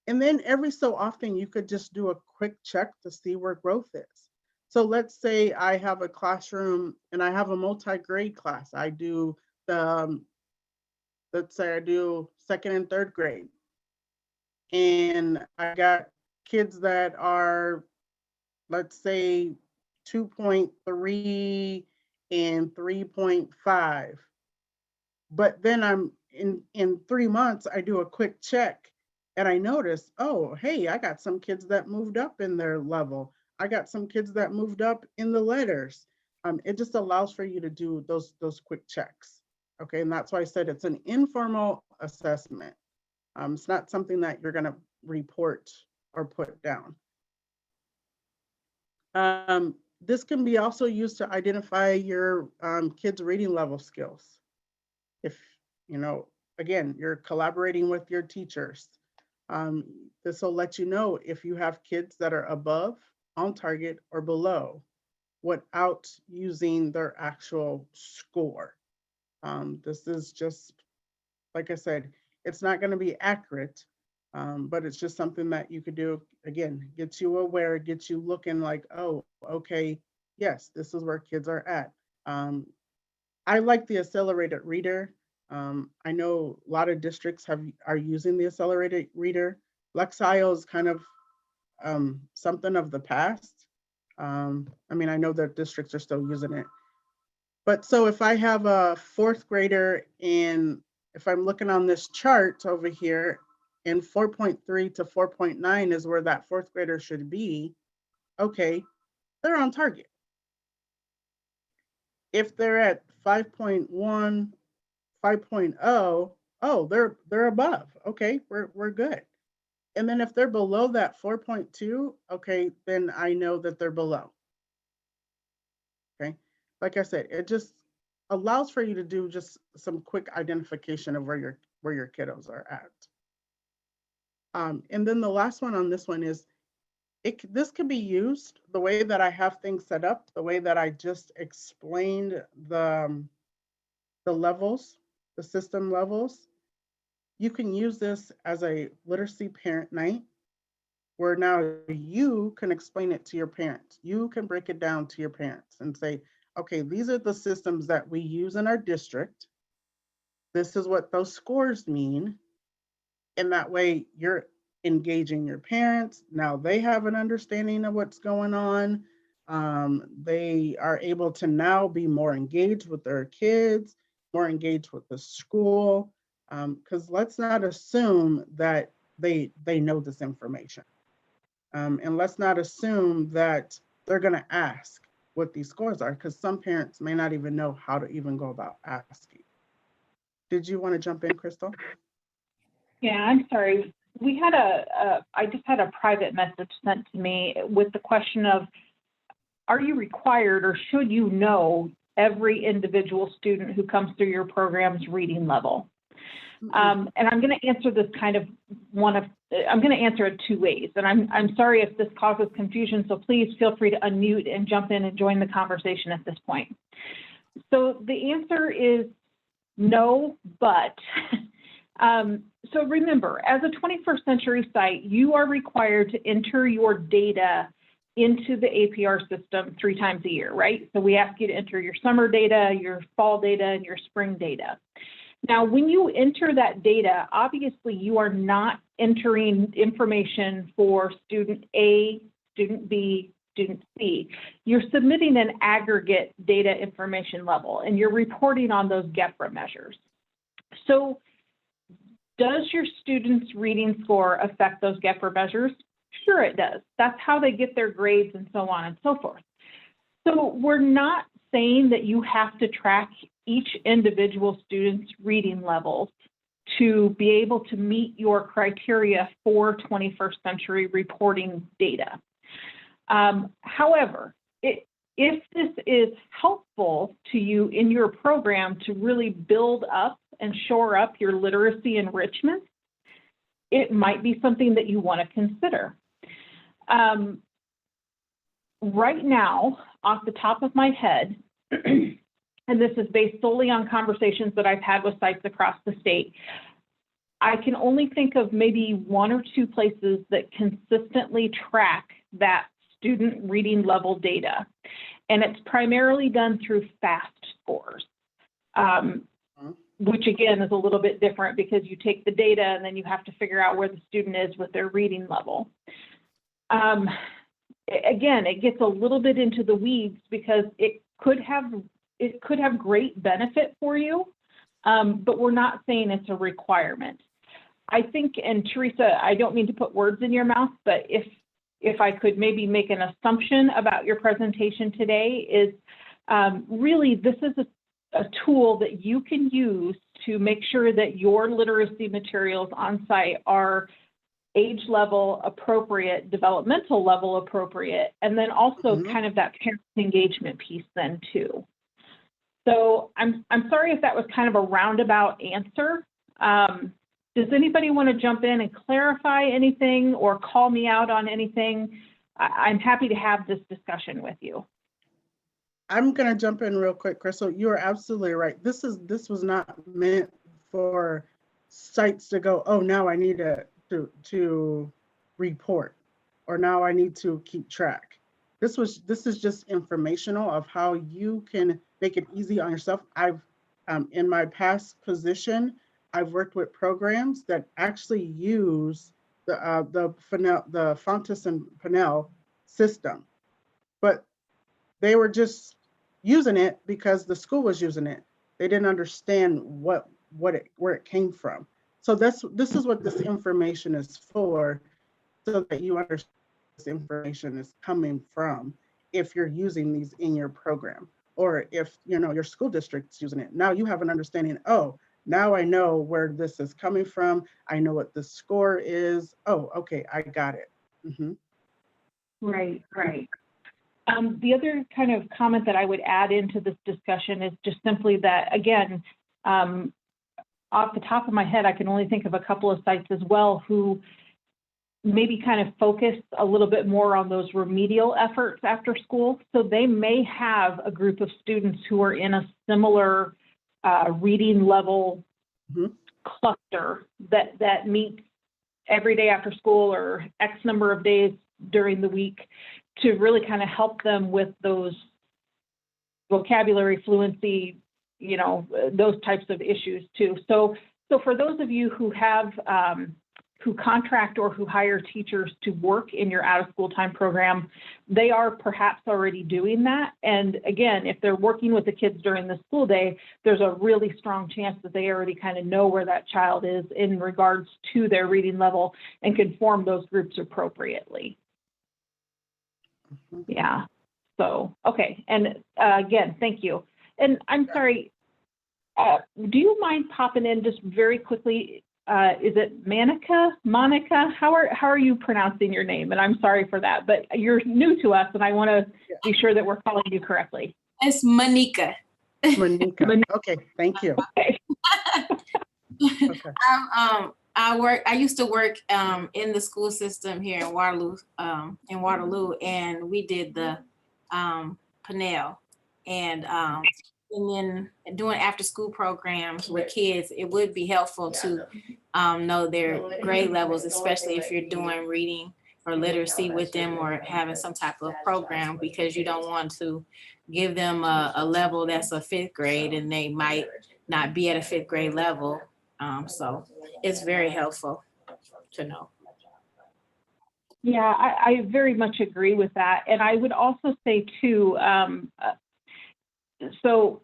And then every so often, you could just do a quick check to see where growth is. So let's say I have a classroom and I have a multi-grade class. I do the, let's say I do second and third grade. And I got kids that are, let's say, 2.3 and 3.5. But then I'm in 3 months, I do a quick check and I notice, oh, hey, I got some kids that moved up in their level. I got some kids that moved up in the letters. It just allows for you to do those quick checks. Okay, and that's why I said it's an informal assessment. It's not something that you're going to report or put down. This can be also used to identify your kids' reading level skills. If, again, you're collaborating with your teachers, this will let you know if you have kids that are above, on target, or below without using their actual score. This is just, like I said, it's not going to be accurate, but it's just something that you could do. Again, gets you aware, gets you looking like, oh, okay, yes, this is where kids are at. I like the accelerated reader. I know a lot of districts are using the accelerated reader. Lexile is kind of something of the past. I mean, I know that districts are still using it. But so if I have a fourth grader and if I'm looking on this chart over here, and 4.3 to 4.9 is where that fourth grader should be, okay, they're on target. If they're at 5.1, 5.0, oh, they're above. Okay, we're good. And then if they're below that 4.2, okay, then I know that they're below. Okay, like I said, it just allows for you to do just some quick identification of where your kiddos are at. And then the last one on this one is, this can be used the way that I have things set up, the way that I just explained the levels, the system levels. You can use this as a literacy parent night where now you can explain it to your parents. You can break it down to your parents and say, okay, these are the systems that we use in our district. This is what those scores mean. And that way you're engaging your parents. Now they have an understanding of what's going on. They are able to now be more engaged with their kids, more engaged with the school. Because let's not assume that they know this information. And let's not assume that they're going to ask what these scores are, because some parents may not even know how to even go about asking. Did you want to jump in, Crystal? Yeah, I'm sorry. We had I just had a private message sent to me with the question of, are you required or should you know every individual student who comes through your program's reading level? And I'm going to answer this kind of I'm going to answer it two ways. And I'm sorry if this causes confusion, so please feel free to unmute and jump in and join the conversation at this point. So the answer is no, but so remember, as a 21st century site, you are required to enter your data into the APR system 3 times a year, right? So we ask you to enter your summer data, your fall data, and your spring data. Now, when you enter that data, obviously you are not entering information for student A, student B, student C. You're submitting an aggregate data information level, and you're reporting on those GEFRA measures. So does your student's reading score affect those GEFRA measures? Sure it does. That's how they get their grades and so on and so forth. So we're not saying that you have to track each individual student's reading levels to be able to meet your criteria for 21st century reporting data. However, if this is helpful to you in your program to really build up and shore up your literacy enrichment, it might be something that you want to consider. Right now, off the top of my head, and this is based solely on conversations that I've had with sites across the state, I can only think of maybe 1 or 2 places that consistently track that student reading level data. And it's primarily done through FAST scores, which again is a little bit different because you take the data and then you have to figure out where the student is with their reading level. Again, it gets a little bit into the weeds because it could have great benefit for you, but we're not saying it's a requirement. I think, and Teresa, I don't mean to put words in your mouth, but if I could maybe make an assumption about your presentation today is really this is a tool that you can use to make sure that your literacy materials on site are age level appropriate, developmental level appropriate, and then also kind of that parent engagement piece then too. So I'm sorry if that was kind of a roundabout answer. Does anybody want to jump in and clarify anything or call me out on anything? I'm happy to have this discussion with you. I'm going to jump in real quick, Crystal. You are absolutely right. This was not meant for sites to go, oh, now I need to report, or now I need to keep track. This is just informational of how you can make it easy on yourself. I've in my past position, I've worked with programs that actually use the Fontes and Pinnell system, but they were just using it because the school was using it. They didn't understand where it came from. So this is what this information is for, so that you understand this information is coming from if you're using these in your program, or if your school district's using it. Now you have an understanding, oh, now I know where this is coming from. I know what the score is. Oh, okay, I got it. Right. The other kind of comment that I would add into this discussion is just simply that, again, off the top of my head, I can only think of a couple of sites as well who maybe kind of focus a little bit more on those remedial efforts after school. So they may have a group of students who are in a similar reading level cluster that meets every day after school or X number of days during the week to really kind of help them with those vocabulary fluency, you know, those types of issues too. So for those of you who have, who contract or who hire teachers to work in your out of school time program, they are perhaps already doing that. And again, if they're working with the kids during the school day, there's a really strong chance that they already kind of know where that child is in regards to their reading level and can form those groups appropriately. Yeah. So, okay. And again, thank you. And I'm sorry, do you mind popping in just very quickly? Is it Monica? How are you pronouncing your name? And I'm sorry for that, but you're new to us and I want to be sure that we're calling you correctly. It's Monica. Monica. Okay, thank you. Okay. Okay. I used to work in the school system here in Waterloo, and we did the Pinnell, and then doing after school programs with kids. It would be helpful to know their grade levels, especially if you're doing reading or literacy with them or having some type of program, because you don't want to give them a level that's a 5th grade and they might not be at a 5th grade level. So it's very helpful to know. Yeah, I very much agree with that. And I would also say too, so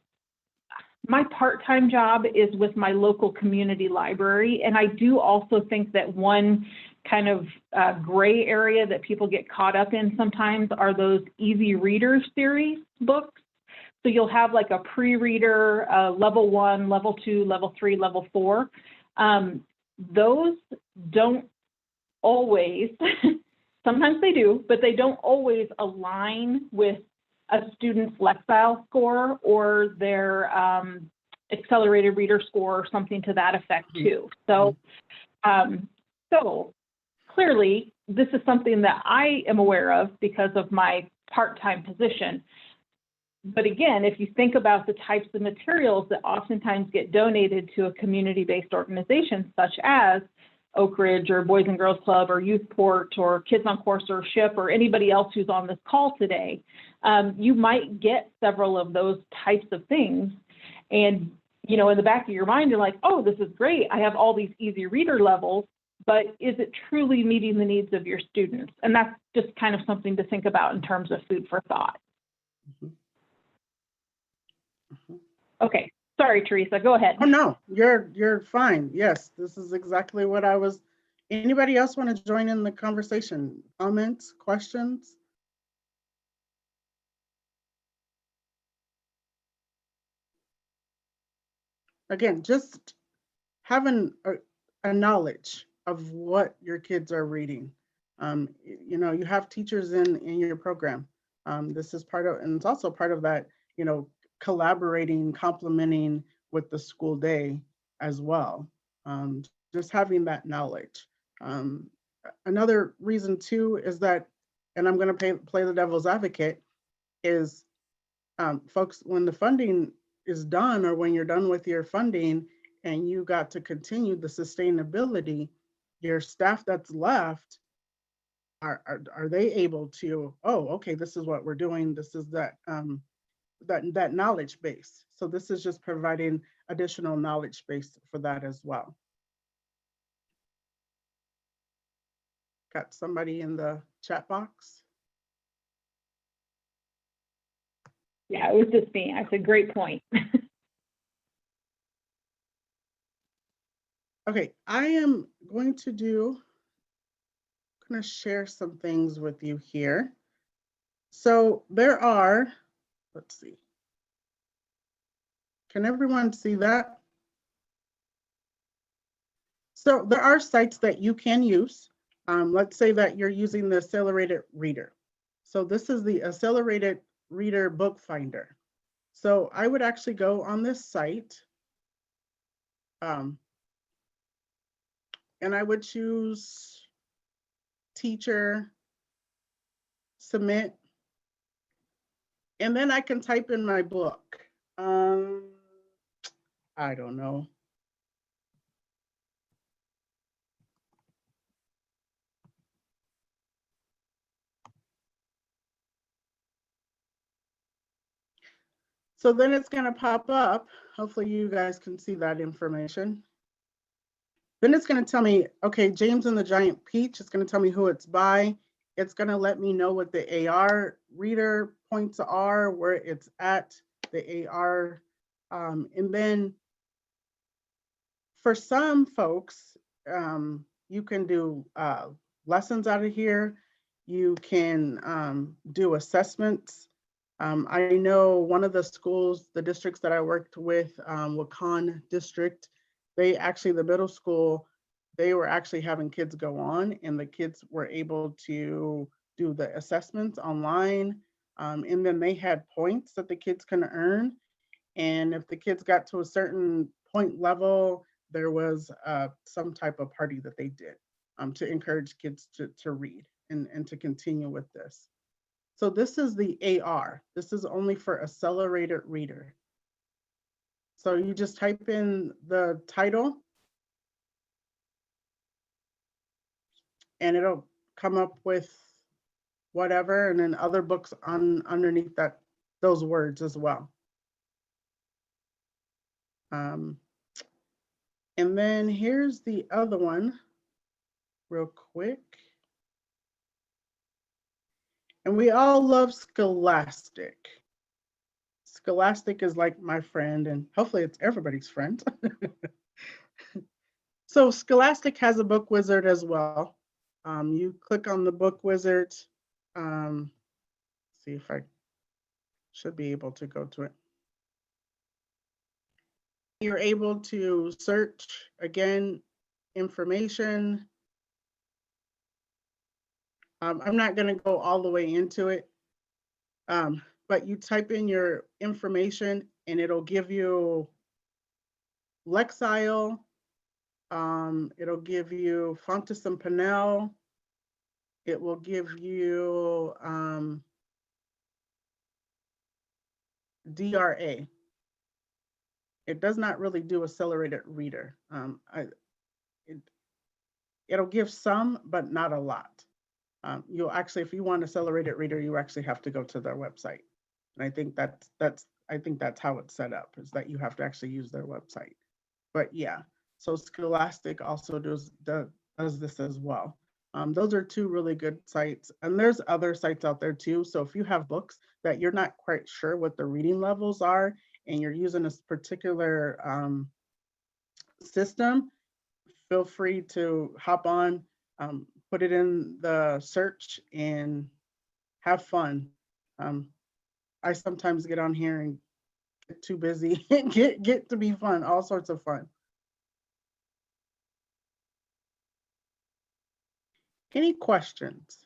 my part-time job is with my local community library. And I do also think that one kind of gray area that people get caught up in sometimes are those easy reader series books. So you'll have like a pre-reader, level 1, level 2, level 3, level 4. Those don't always, sometimes they do, but they don't always align with a student's Lexile score or their accelerated reader score or something to that effect too. So, so clearly this is something that I am aware of because of my part-time position. But again, if you think about the types of materials that oftentimes get donated to a community-based organization such as Oak Ridge or Boys and Girls Club or Youthport or Kids on Course or SHIP or anybody else who's on this call today, you might get several of those types of things. And, you know, in the back of your mind, you're like, oh, this is great. I have all these easy reader levels, but is it truly meeting the needs of your students? And that's just kind of something to think about in terms of food for thought. Okay. Sorry, Teresa, go ahead. Oh, no, you're fine. Yes, this is exactly what I was. Anybody else want to join in the conversation? Comments, questions? Again, just having a knowledge of what your kids are reading. You know, you have teachers in your program. This is part of, and it's also part of that, you know, collaborating, complementing with the school day as well. Just having that knowledge. Another reason too is that, and I'm going to play the devil's advocate, is folks, when the funding is done or when you're done with your funding and you got to continue the sustainability, your staff that's left, are they able to, oh, okay, this is what we're doing. This is that that knowledge base. So this is just providing additional knowledge base for that as well. Got somebody in the chat box? Yeah, it was just me. That's a great point. Okay, I am going to share some things with you here. So there are, let's see. Can everyone see that? So there are sites that you can use. Let's say that you're using the Accelerated Reader. So this is the Accelerated Reader Book Finder. So I would actually go on this site and I would choose Teacher, Submit, and then I can type in my book. I don't know. So then it's going to pop up. Hopefully you guys can see that information. Then it's going to tell me, okay, James and the Giant Peach. It's going to tell me who it's by. It's going to let me know what the AR reader points are, where it's at, the AR. And then for some folks, you can do lessons out of here. You can do assessments. I know one of the schools, the districts that I worked with, Wakan District, the middle school, they were actually having kids go on, and the kids were able to do the assessments online. And then they had points that the kids can earn. And if the kids got to a certain point level, there was some type of party that they did to encourage kids to read and to continue with this. So this is the AR. This is only for accelerated reader. So you just type in the title and it'll come up with whatever, and then other books underneath those words as well. And then here's the other one real quick. And we all love Scholastic. Scholastic is like my friend, and hopefully it's everybody's friend. So Scholastic has a book wizard as well. You click on the book wizard. See if I should be able to go to it. You're able to search, again, information. I'm not going to go all the way into it, but you type in your information and it'll give you Lexile. It'll give you Fountas and Pinnell. It will give you DRA. It does not really do accelerated reader. It'll give some, but not a lot. You'll actually, if you want accelerated reader, you actually have to go to their website. And I think that's how it's set up, is that you have to actually use their website. But yeah, so Scholastic also does this as well. Those are two really good sites. And there's other sites out there too. So if you have books that you're not quite sure what the reading levels are, and you're using a particular system, feel free to hop on, put it in the search and have fun. I sometimes get on here and get too busy and get to be fun, all sorts of fun. Any questions?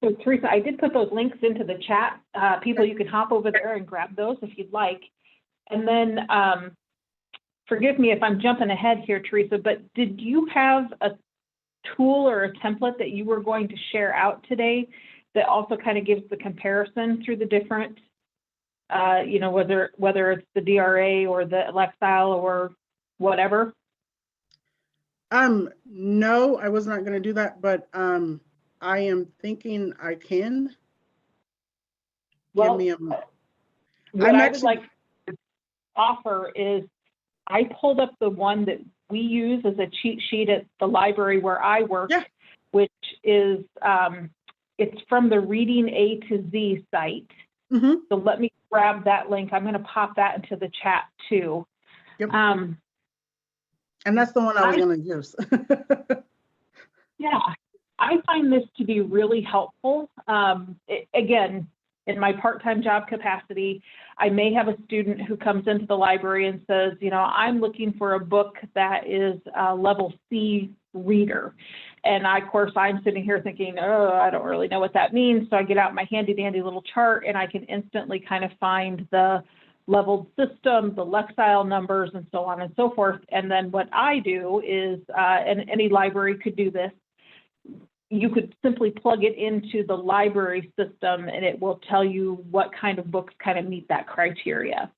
So Teresa, I did put those links into the chat. People, you can hop over there and grab those if you'd like. And then, forgive me if I'm jumping ahead here, Teresa, but did you have a tool or a template that you were going to share out today that also kind of gives the comparison through the different, whether it's the DRA or the Lexile or whatever? No, I was not going to do that, but I am thinking I can. Well, Give me what I would like to offer is I pulled up the one that we use as a cheat sheet at the library where I work, Yeah. which is, it's from the Reading A to Z site. Mm-hmm. So let me grab that link. I'm going to pop that into the chat too. Yep. And that's the one I was going to use. Yeah, I find this to be really helpful. Again, in my part-time job capacity, I may have a student who comes into the library and says, I'm looking for a book that is a level C reader. And of course, I'm sitting here thinking, oh, I don't really know what that means. So I get out my handy dandy little chart and I can instantly kind of find the leveled system, the Lexile numbers, and so on and so forth. And then what I do is, and any library could do this, you could simply plug it into the library system and it will tell you what kind of books kind of meet that criteria.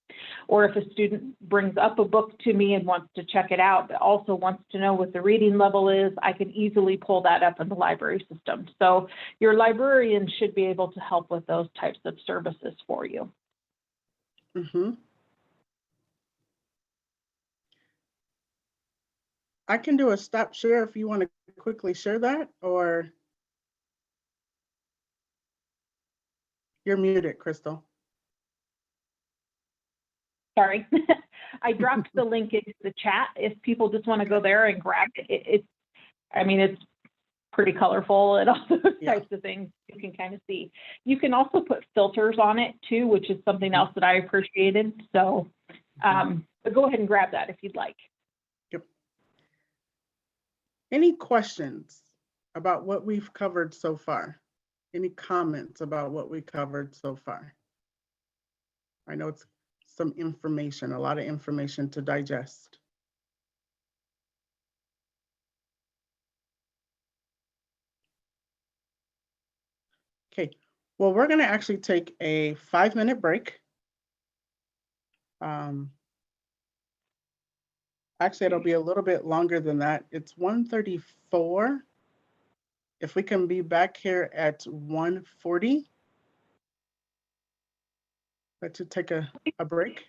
or if a student brings up a book to me and wants to check it out, but also wants to know what the reading level is, I can easily pull that up in the library system. So your librarian should be able to help with those types of services for you. I can do a stop share if you want to quickly share that, or you're muted, Crystal. Sorry. I dropped the link into the chat if people just want to go there and grab it. It's pretty colorful and all those types of things you can kind of see. You can also put filters on it too, which is something else that I appreciated. So but go ahead and grab that if you'd like. Yep. Any questions about what we've covered so far? Any comments about what we covered so far? I know it's some information, a lot of information to digest. Okay, well, we're going to actually take a 5-minute break. Actually, it'll be a little bit longer than that. It's 1:34. If we can be back here at 1:40. Let's take a break.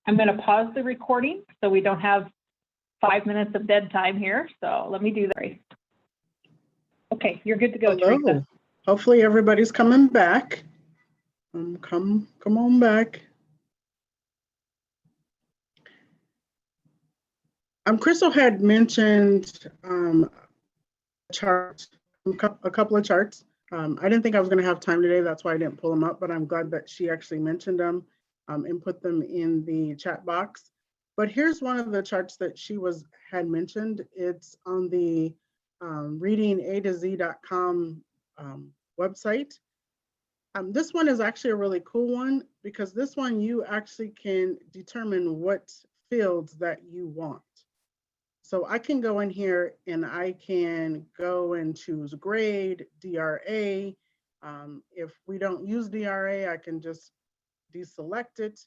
I'm going to pause the recording so we don't have 5 minutes of dead time here. So let me do that. Okay, you're good to go, Hello. Teresa. Hopefully everybody's coming back. Come on back. Crystal had mentioned a couple of charts. I didn't think I was going to have time today. That's why I didn't pull them up, but I'm glad that she actually mentioned them and put them in the chat box. But here's one of the charts that she had mentioned. It's on the readingatoz.com website. This one is actually a really cool one because this one you actually can determine what fields that you want. So I can go in here and I can go and choose grade, DRA. If we don't use DRA, I can just deselect it.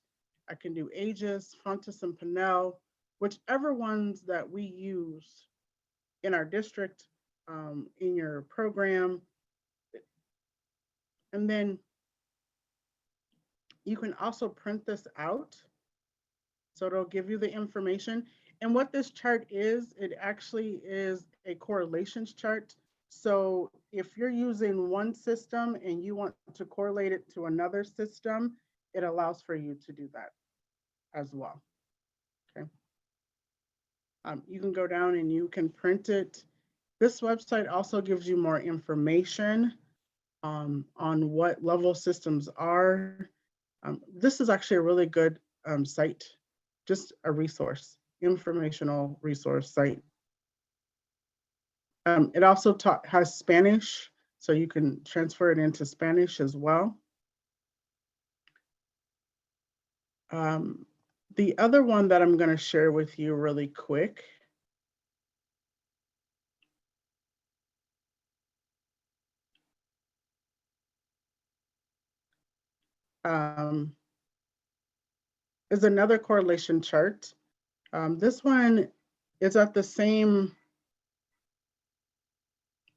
I can do Aegis, Fountas and Pinnell, whichever ones that we use in our district, in your program. And then you can also print this out. So it'll give you the information. And what this chart is, it actually is a correlations chart. So if you're using one system and you want to correlate it to another system, it allows for you to do that as well. Okay. You can go down and you can print it. This website also gives you more information on what level systems are. This is actually a really good site, just a resource, informational resource site. It also has Spanish, so you can transfer it into Spanish as well. The other one that I'm going to share with you really quick is another correlation chart. This one is at the same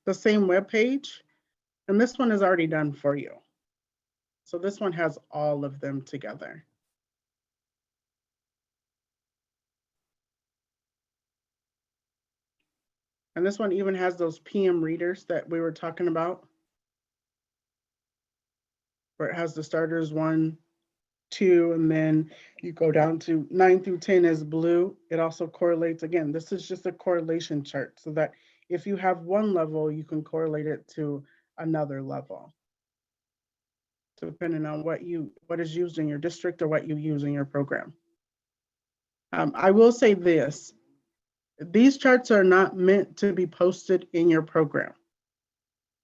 web page, and this one is already done for you. So this one has all of them together. And this one even has those PM readers that we were talking about, where it has the starters 1, 2, and then you go down to 9 through 10 is blue. It also correlates. Again, this is just a correlation chart so that if you have one level, you can correlate it to another level, depending on what is used in your district or what you use in your program. I will say this, these charts are not meant to be posted in your program.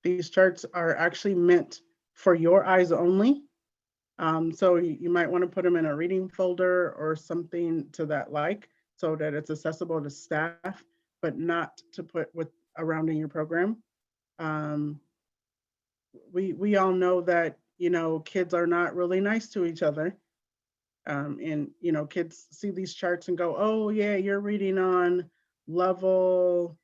These charts are actually meant for your eyes only. So you might want to put them in a reading folder or something to that like, so that it's accessible to staff, but not to put around in your program. We all know that, kids are not really nice to each other. And, you know, kids see these charts and go, oh yeah, you're reading on level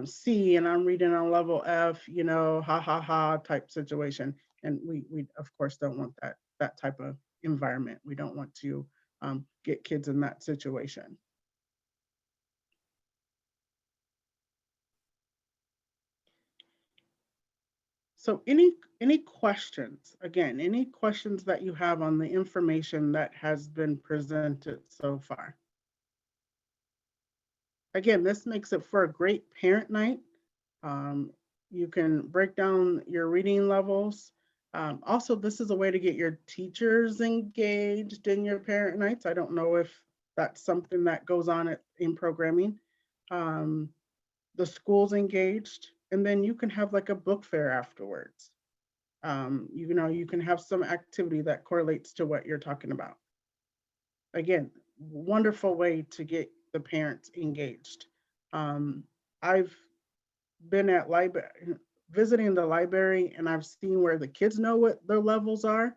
C and I'm reading on level F, you know, ha ha ha type situation. And we of course don't want that type of environment. We don't want to get kids in that situation. So any questions? Again, any questions that you have on the information that has been presented so far? Again, this makes it for a great parent night. You can break down your reading levels. Also, this is a way to get your teachers engaged in your parent nights. I don't know if that's something that goes on in programming. The school's engaged, and then you can have like a book fair afterwards. You know, you can have some activity that correlates to what you're talking about. Again, wonderful way to get the parents engaged. I've been at visiting the library, and I've seen where the kids know what their levels are,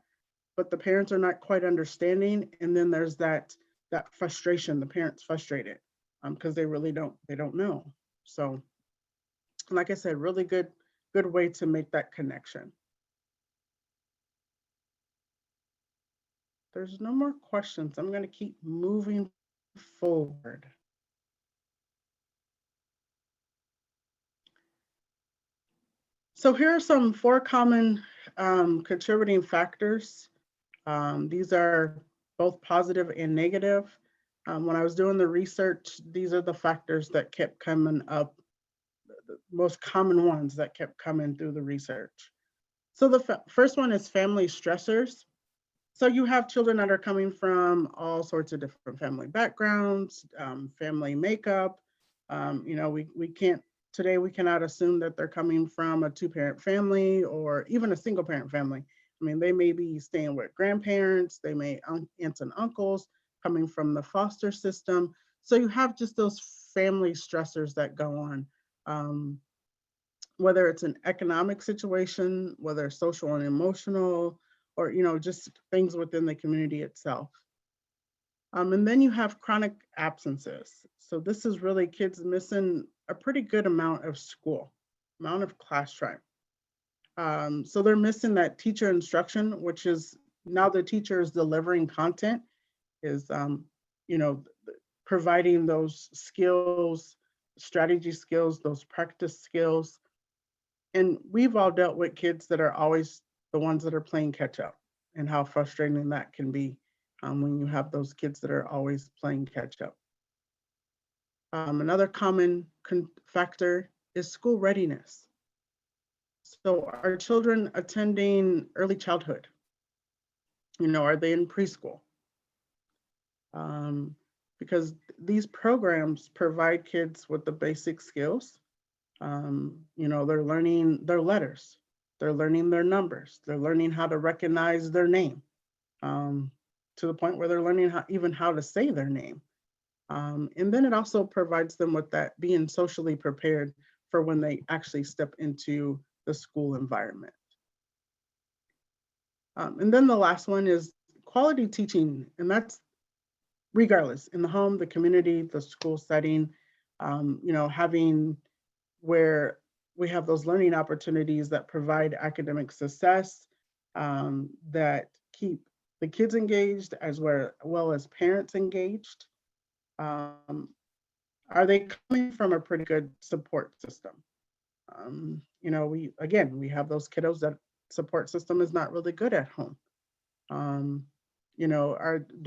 but the parents are not quite understanding. And then there's that frustration, the parents frustrated because they really don't know. So like I said, really good way to make that connection. There's no more questions. I'm going to keep moving forward. So here are some 4 common contributing factors. These are both positive and negative. When I was doing the research, these are the factors that kept coming up, the most common ones that kept coming through the research. So the first one is family stressors. So you have children that are coming from all sorts of different family backgrounds, family makeup. You know, we can't, today we cannot assume that they're coming from a 2-parent family or even a single parent family. I mean, they may be staying with grandparents, they may aunts and uncles coming from the foster system. So you have just those family stressors that go on, whether it's an economic situation, whether social and emotional, or, you know, just things within the community itself. And then you have chronic absences. So this is really kids missing a pretty good amount of school, amount of class time. So they're missing that teacher instruction, which is now the teacher is delivering content, is, you know, providing those skills, strategy skills, those practice skills. And we've all dealt with kids that are always the ones that are playing catch up, and how frustrating that can be when you have those kids that are always playing catch up. Another common factor is school readiness. So are children attending early childhood? You know, are they in preschool? Because these programs provide kids with the basic skills. You know, they're learning their letters, they're learning their numbers, they're learning how to recognize their name, to the point where they're learning even how to say their name. And then it also provides them with that being socially prepared for when they actually step into the school environment. And then the last one is quality teaching, and that's regardless, in the home, the community, the school setting, you know, having where we have those learning opportunities that provide academic success, that keep the kids engaged as well as parents engaged. Are they coming from a pretty good support system? You know, we have those kiddos that support system is not really good at home. You know,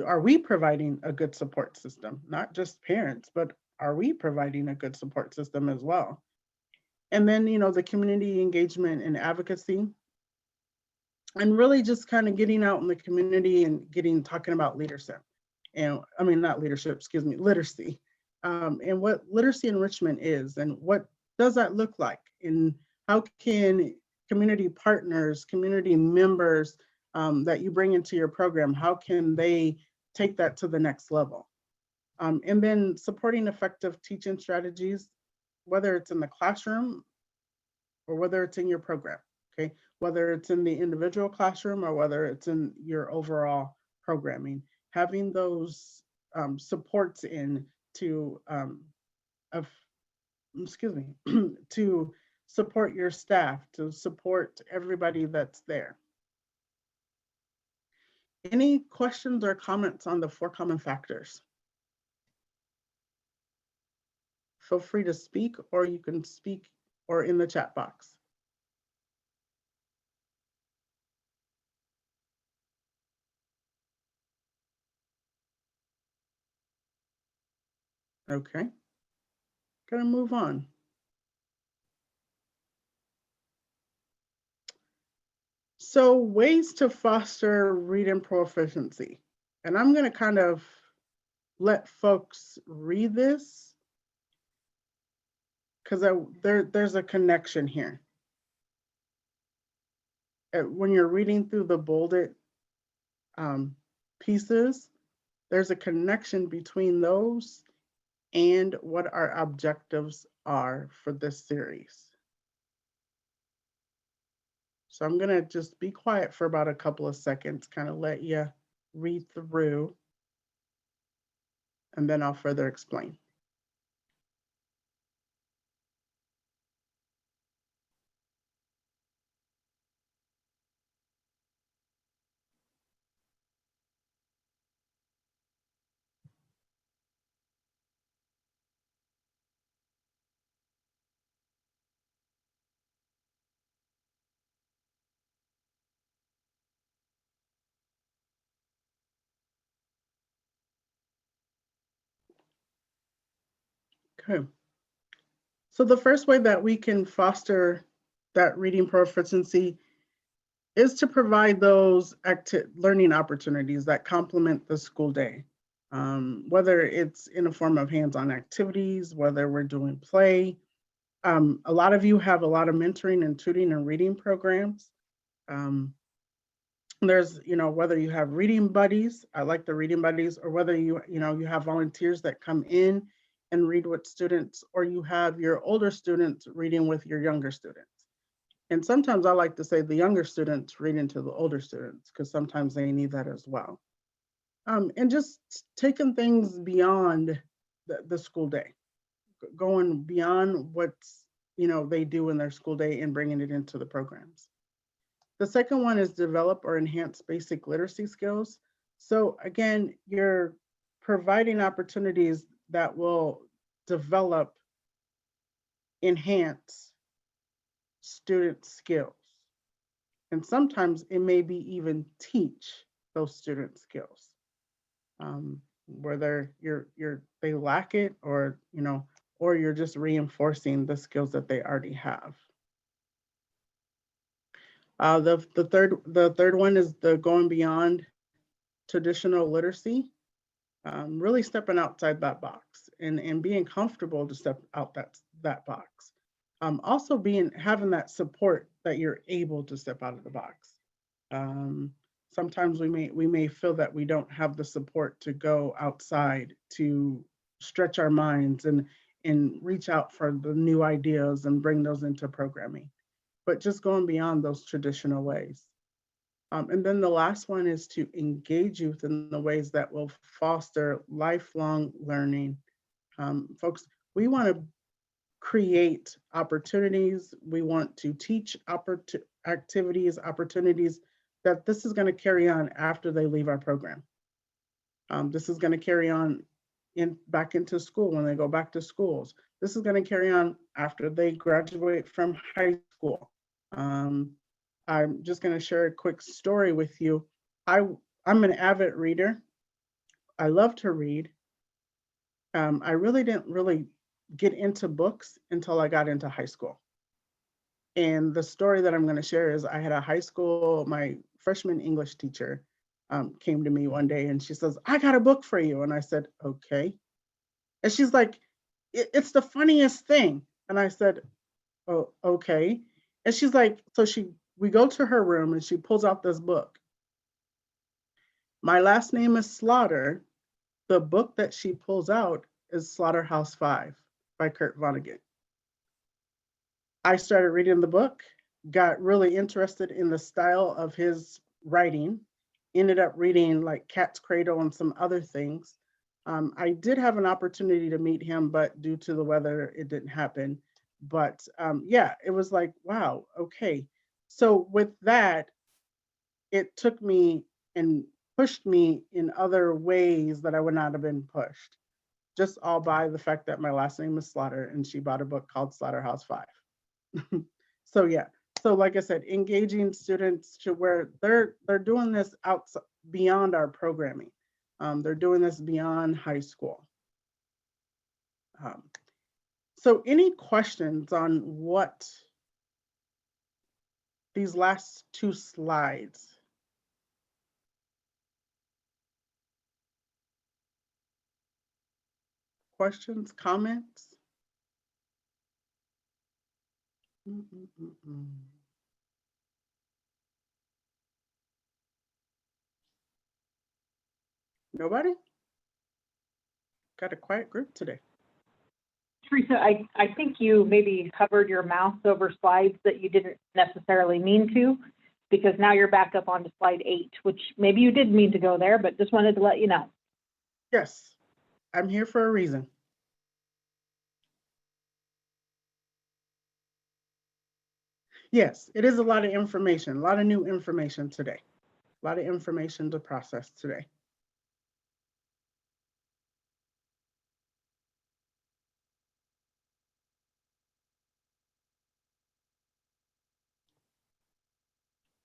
are we providing a good support system? Not just parents, but are we providing a good support system as well? And then, you know, the community engagement and advocacy, and really just kind of getting out in the community and talking about leadership. And I mean, not leadership, excuse me, literacy. And what literacy enrichment is, and what does that look like? And how can community partners, community members that you bring into your program, how can they take that to the next level? And then supporting effective teaching strategies, whether it's in the classroom or whether it's in your program, okay? Whether it's in the individual classroom or whether it's in your overall programming. having those supports in to of excuse me to support your staff, to support everybody that's there. Any questions or comments on the 4 common factors? Feel free to speak, or you can speak or in the chat box. Okay, gonna move on. So ways to foster reading proficiency. And I'm gonna kind of let folks read this because there's a connection here. When you're reading through the bolded pieces, there's a connection between those and what our objectives are for this series. So I'm gonna just be quiet for about a couple of seconds, kind of let you read through, and then I'll further explain. Okay. So the first way that we can foster that reading proficiency is to provide those learning opportunities that complement the school day. Whether it's in a form of hands-on activities, whether we're doing play. A lot of you have a lot of mentoring and tutoring and reading programs. There's, whether you have reading buddies, I like the reading buddies, or whether you have volunteers that come in and read with students, or you have your older students reading with your younger students. And sometimes I like to say the younger students reading to the older students, because sometimes they need that as well. And just taking things beyond the school day, going beyond what's, they do in their school day and bringing it into the programs. The second one is develop or enhance basic literacy skills. So again, you're providing opportunities that will develop, enhance student skills. And sometimes it may be even teach those student skills. Whether they lack it, or or you're just reinforcing the skills that they already have. The third one is the going beyond traditional literacy, really stepping outside that box and being comfortable to step out that box. Also having that support that you're able to step out of the box. Sometimes we may feel that we don't have the support to go outside to stretch our minds and reach out for the new ideas and bring those into programming, but just going beyond those traditional ways. And then the last one is to engage youth in the ways that will foster lifelong learning. Folks, we want to create opportunities. We want to teach opportunities that this is going to carry on after they leave our program. This is going to carry on back into school when they go back to schools. This is going to carry on after they graduate from high school. I'm just going to share a quick story with you. I'm an avid reader. I love to read. I really didn't get into books until I got into high school. And the story that I'm going to share is I had my freshman English teacher came to me one day and she says, "I got a book for you." And I said, "Okay." And she's like, "It's the funniest thing." And I said, "Oh, okay." And she's like, we go to her room and she pulls out this book. My last name is Slaughter. The book that she pulls out is Slaughterhouse-Five by Kurt Vonnegut. I started reading the book, got really interested in the style of his writing, ended up reading like Cat's Cradle and some other things. I did have an opportunity to meet him, but due to the weather, it didn't happen. But yeah, it was like, wow, okay. So with that, it took me and pushed me in other ways that I would not have been pushed, just all by the fact that my last name is Slaughter and she bought a book called Slaughterhouse 5. So yeah, so like I said, engaging students to where they're doing this outside beyond our programming. They're doing this beyond high school. So any questions on what these last two slides? Questions, comments? Nobody? Got a quiet group today. Teresa, I think you maybe hovered your mouse over slides that you didn't necessarily mean to, because now you're back up onto slide 8, which maybe you did mean to go there, but just wanted to let you know. Yes, I'm here for a reason. Yes, it is a lot of information, a lot of new information today, a lot of information to process today.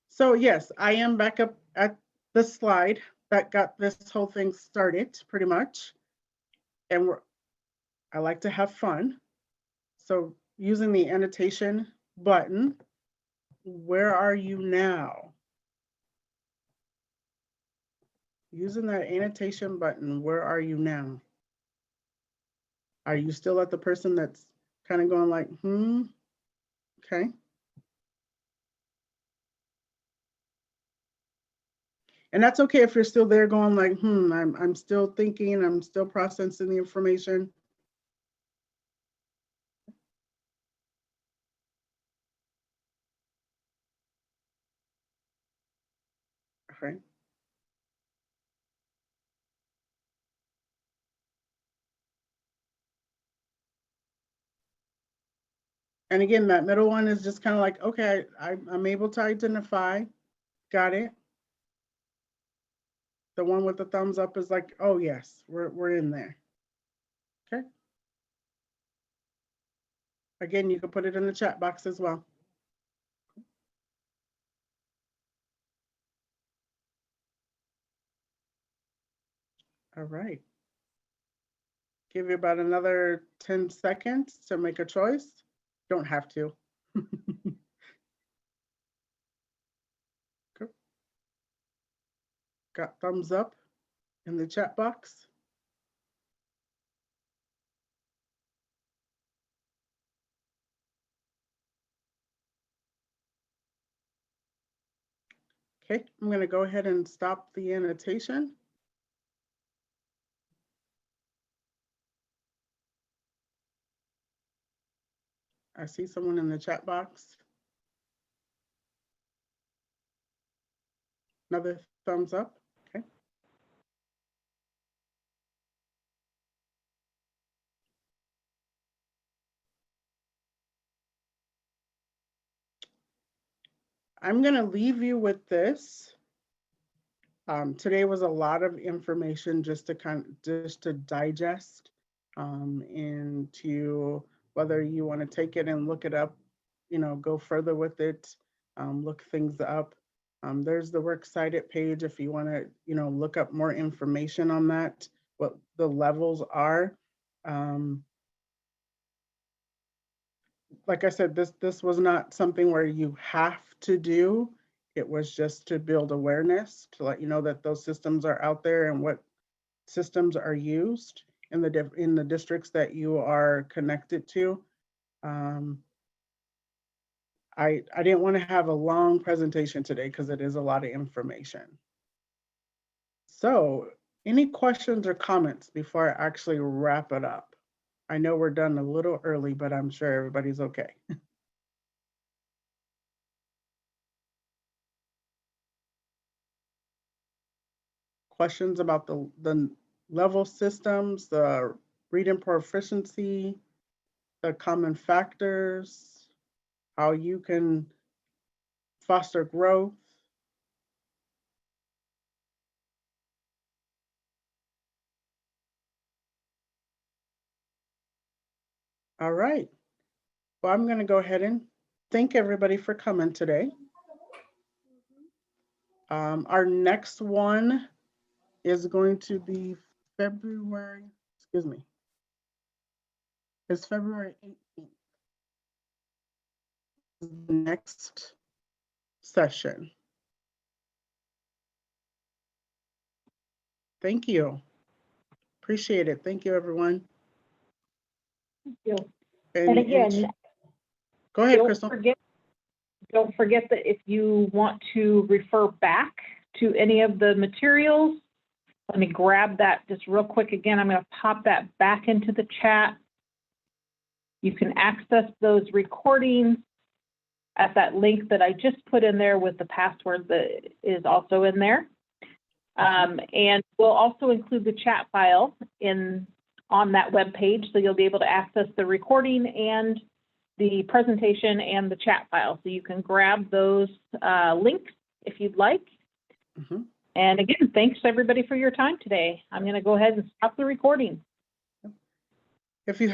So yes, I am back up at the slide that got this whole thing started pretty much. And I like to have fun. So using the annotation button, where are you now? Using that annotation button, where are you now? Are you still at the person that's kind of going like, okay. And that's okay if you're still there going like, I'm still thinking, I'm still processing the information. Okay. And again, that middle one is just kind of like, okay, I'm able to identify, got it. The one with the thumbs up is like, oh yes, we're in there. Okay. Again, you can put it in the chat box as well. All right. Give you about another 10 seconds to make a choice. Don't have to. Okay. Got thumbs up in the chat box. Okay, I'm going to go ahead and stop the annotation. I see someone in the chat box. Another thumbs up. Okay. I'm going to leave you with this. Today was a lot of information just to digest into whether you want to take it and look it up, go further with it, look things up. There's the Works Cited page if you want to, look up more information on that, what the levels are. Like I said, this was not something where you have to do. It was just to build awareness, to let you know that those systems are out there and what systems are used in the districts that you are connected to. I didn't want to have a long presentation today because it is a lot of information. So any questions or comments before I actually wrap it up? I know we're done a little early, but I'm sure everybody's okay. questions about the level systems, the reading proficiency, the common factors, how you can foster growth. All right. Well, I'm going to go ahead and thank everybody for coming today. Our next one is going to be February, excuse me. It's February 18th. The next session. Thank you. Appreciate it. Thank you, everyone. Thank you. And And again, go ahead, don't Crystal. don't forget that if you want to refer back to any of the materials, let me grab that just real quick again. I'm going to pop that back into the chat. You can access those recordings at that link that I just put in there with the password that is also in there. And we'll also include the chat file on that web page, so you'll be able to access the recording and the presentation and the chat file. So you can grab those links if you'd like. Mhm. And again, thanks everybody for your time today. I'm going to go ahead and stop the recording. If you